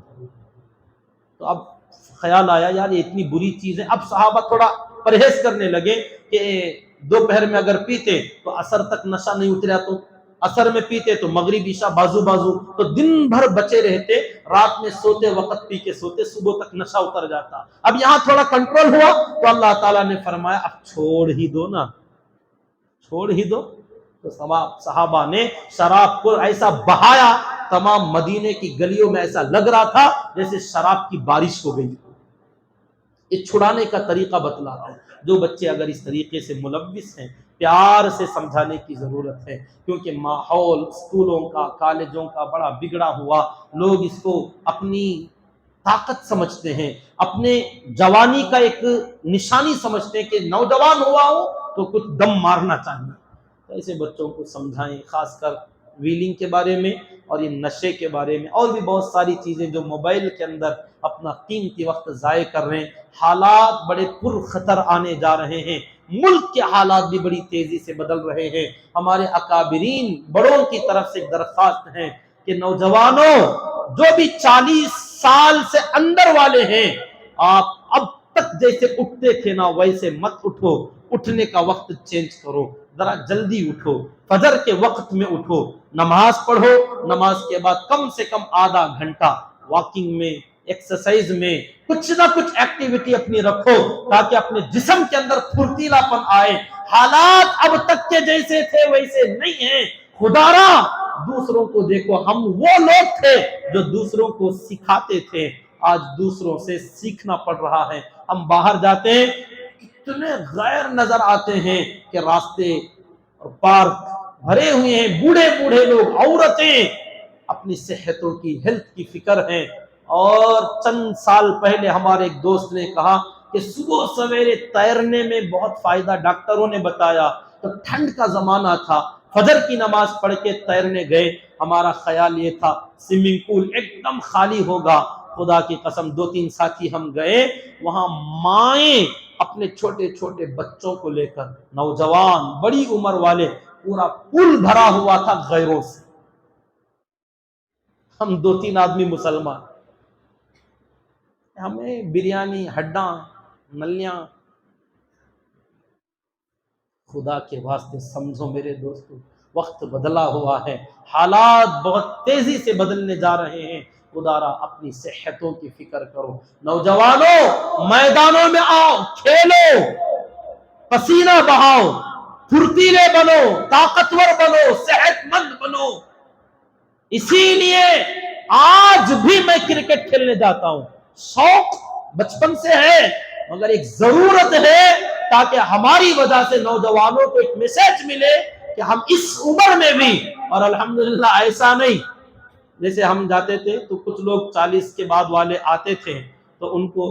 تو اب خیال آیا یار یہ اتنی بری چیز ہے، اب صحابہ تھوڑا پرہیز کرنے لگے کہ دوپہر میں اگر پیتے تو عصر تک نشہ نہیں اترا، تو عصر میں پیتے تو مغرب عشاء بازو بازو، تو دن بھر بچے رہتے، رات میں سوتے وقت پی کے سوتے، صبح تک نشہ اتر جاتا۔ اب یہاں تھوڑا کنٹرول ہوا تو اللہ تعالیٰ نے فرمایا اب چھوڑ ہی دو نا، چھوڑ ہی دو۔ تو صحابہ نے شراب کو ایسا بہایا، تمام مدینے کی گلیوں میں ایسا لگ رہا تھا جیسے شراب کی بارش ہو گئی۔ یہ چھڑانے کا طریقہ بتلا رہا ہوں. جو بچے اگر اس طریقے سے ملوث ہیں پیار سے سمجھانے کی ضرورت ہے، کیونکہ ماحول اسکولوں کا کالجوں کا بڑا بگڑا ہوا. لوگ اس کو اپنی طاقت سمجھتے ہیں، اپنے جوانی کا ایک نشانی سمجھتے ہیں کہ نوجوان ہوا ہو تو کچھ دم مارنا چاہیے. تو ایسے بچوں کو سمجھائیں، خاص کر ویلنگ کے بارے میں اور یہ نشے کے بارے میں، اور بھی بہت ساری چیزیں جو موبائل کے اندر اپنا قیمتی وقت ضائع کر رہے ہیں. حالات بڑے پر خطر آنے جا رہے ہیں، ملک کے حالات بھی بڑی تیزی سے بدل رہے ہیں. ہمارے اکابرین بڑوں کی طرف سے ایک درخواست ہے کہ نوجوانوں جو بھی 40 سال سے اندر والے ہیں، آپ اب تک جیسے اٹھتے تھے نا ویسے مت اٹھو. اٹھنے کا وقت چینج کرو، ذرا جلدی اٹھو، فجر کے وقت میں اٹھو، نماز پڑھو، نماز کے بعد کم سے کم آدھا گھنٹہ واکنگ میں، ایکسرسائز میں، کچھ نہ کچھ ایکٹیویٹی اپنی رکھو تاکہ اپنے جسم کے اندر پھرتیلا پن آئے. حالات اب تک کے جیسے تھے ویسے نہیں ہیں. خدا را دوسروں کو دیکھو، ہم وہ لوگ تھے جو دوسروں کو سکھاتے تھے، آج دوسروں سے سیکھنا پڑ رہا ہے. ہم باہر جاتے ہیں اتنے غیر نظر آتے ہیں کہ راستے اور پارک بھرے ہوئے ہیں، بوڑھے بوڑھے لوگ، عورتیں اپنی صحتوں کی، ہیلتھ کی فکر ہے. اور چند سال پہلے ہمارے ایک دوست نے کہا کہ صبح سویرے تیرنے میں بہت فائدہ، ڈاکٹروں نے بتایا. تو ٹھنڈ کا زمانہ تھا، فجر کی نماز پڑھ کے تیرنے گئے. ہمارا خیال یہ تھا سوئمنگ پول ایک دم خالی ہوگا. خدا کی قسم 2-3 ساتھی ہم گئے، وہاں مائیں اپنے چھوٹے چھوٹے بچوں کو لے کر، نوجوان بڑی عمر والے، پورا پول بھرا ہوا تھا غیروں سے. ہم 2-3 آدمی مسلمان، ہمیں بریانی، ہڈاں، نلیاں. خدا کے واسطے سمجھو میرے دوستو، وقت بدلا ہوا ہے، حالات بہت تیزی سے بدلنے جا رہے ہیں. خدا را اپنی صحتوں کی فکر کرو. نوجوانوں میدانوں میں آؤ، کھیلو، پسینہ بہاؤ، پھرتیلے بنو، طاقتور بنو، صحت مند بنو. اسی لیے آج بھی میں کرکٹ کھیلنے جاتا ہوں. شوق بچپن سے ہے، مگر ایک ضرورت ہے تاکہ ہماری وجہ سے نوجوانوں کو ایک میسج ملے کہ ہم اس عمر میں بھی، اور الحمدللہ ایسا نہیں جیسے ہم جاتے تھے تو کچھ لوگ 40 کے بعد والے آتے تھے تو ان کو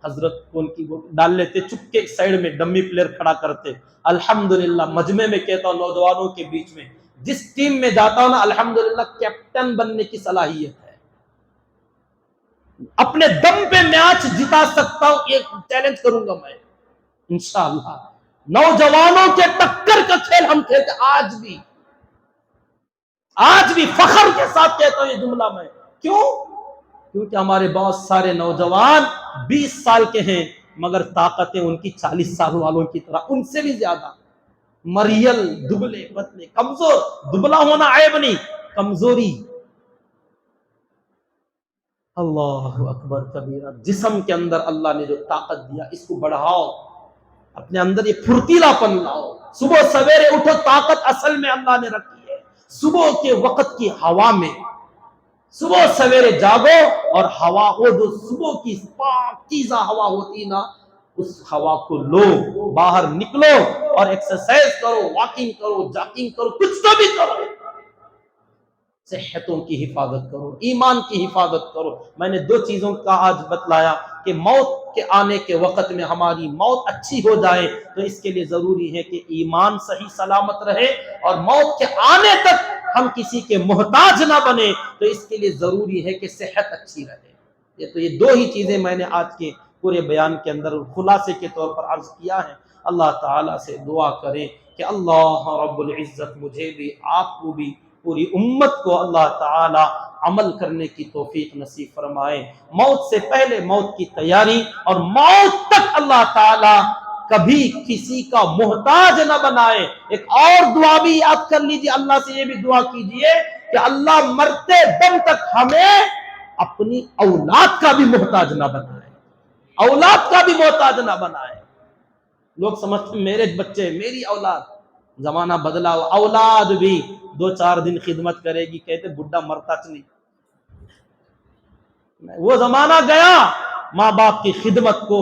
حضرت کون کی وہ ڈال لیتے، چپ کے سائیڈ میں ڈمی پلیئر کھڑا کرتے. الحمدللہ مجمع میں کہتا ہوں نوجوانوں کے بیچ میں جس ٹیم میں جاتا ہوں نا الحمدللہ کیپٹن بننے کی صلاحیت ہے. اپنے دم پہ میچ جتا سکتا ہوں، یہ چیلنج کروں گا میں انشاءاللہ. نوجوانوں کے ٹکر کا کھیل ہم کھیلتے آج بھی فخر کے ساتھ کہتا ہوں یہ جملہ میں. کیوں؟ کیونکہ ہمارے بہت سارے نوجوان 20 سال کے ہیں مگر طاقتیں ان کی 40 سال والوں کی طرح، ان سے بھی زیادہ مریل، دبلے پتلے، کمزور. دبلا ہونا عیب نہیں، کمزوری. اللہ اکبر کبیرہ. جسم کے اندر اللہ نے جو طاقت دیا اس کو بڑھاؤ، اپنے اندر یہ پھرتیلا پن لاؤ. صبح سویرے اٹھو، طاقت اصل میں اللہ نے رکھی ہے صبح کے وقت کی ہوا میں. صبح سویرے جاگو اور ہوا، وہ جو صبح کی پاکیزہ ہوا ہوتی نا، اس ہوا کو لو، باہر نکلو اور ایکسرسائز کرو، واکنگ کرو، جاکنگ کرو، کچھ تو بھی کرو. صحتوں کی حفاظت کرو، ایمان کی حفاظت کرو. میں نے 2 چیزوں کا آج بتلایا کہ موت کے آنے کے وقت میں ہماری موت اچھی ہو جائے تو اس کے لیے ضروری ہے کہ ایمان صحیح سلامت رہے، اور موت کے آنے تک ہم کسی کے محتاج نہ بنے تو اس کے لیے ضروری ہے کہ صحت اچھی رہے. تو یہ 2 ہی چیزیں میں نے آج کے پورے بیان کے اندر خلاصے کے طور پر عرض کیا ہے. اللہ تعالیٰ سے دعا کریں کہ اللہ رب العزت مجھے بھی، آپ کو بھی، پوری امت کو اللہ تعالی عمل کرنے کی توفیق نصیب فرمائے. موت سے پہلے موت کی تیاری اور موت تک اللہ تعالی کبھی کسی کا محتاج نہ بنائے. ایک اور دعا بھی یاد کر لیجیے، اللہ سے یہ بھی دعا کیجیے کہ اللہ مرتے دم تک ہمیں اپنی اولاد کا بھی محتاج نہ بنائے، اولاد کا بھی محتاج نہ بنائے. لوگ سمجھتے میرے بچے، میری اولاد. زمانہ بدلا ہوا، اولاد بھی 2-4 دن خدمت کرے گی، کہتے بڈھا مرتا نہیں. وہ زمانہ گیا، ماں باپ کی خدمت کو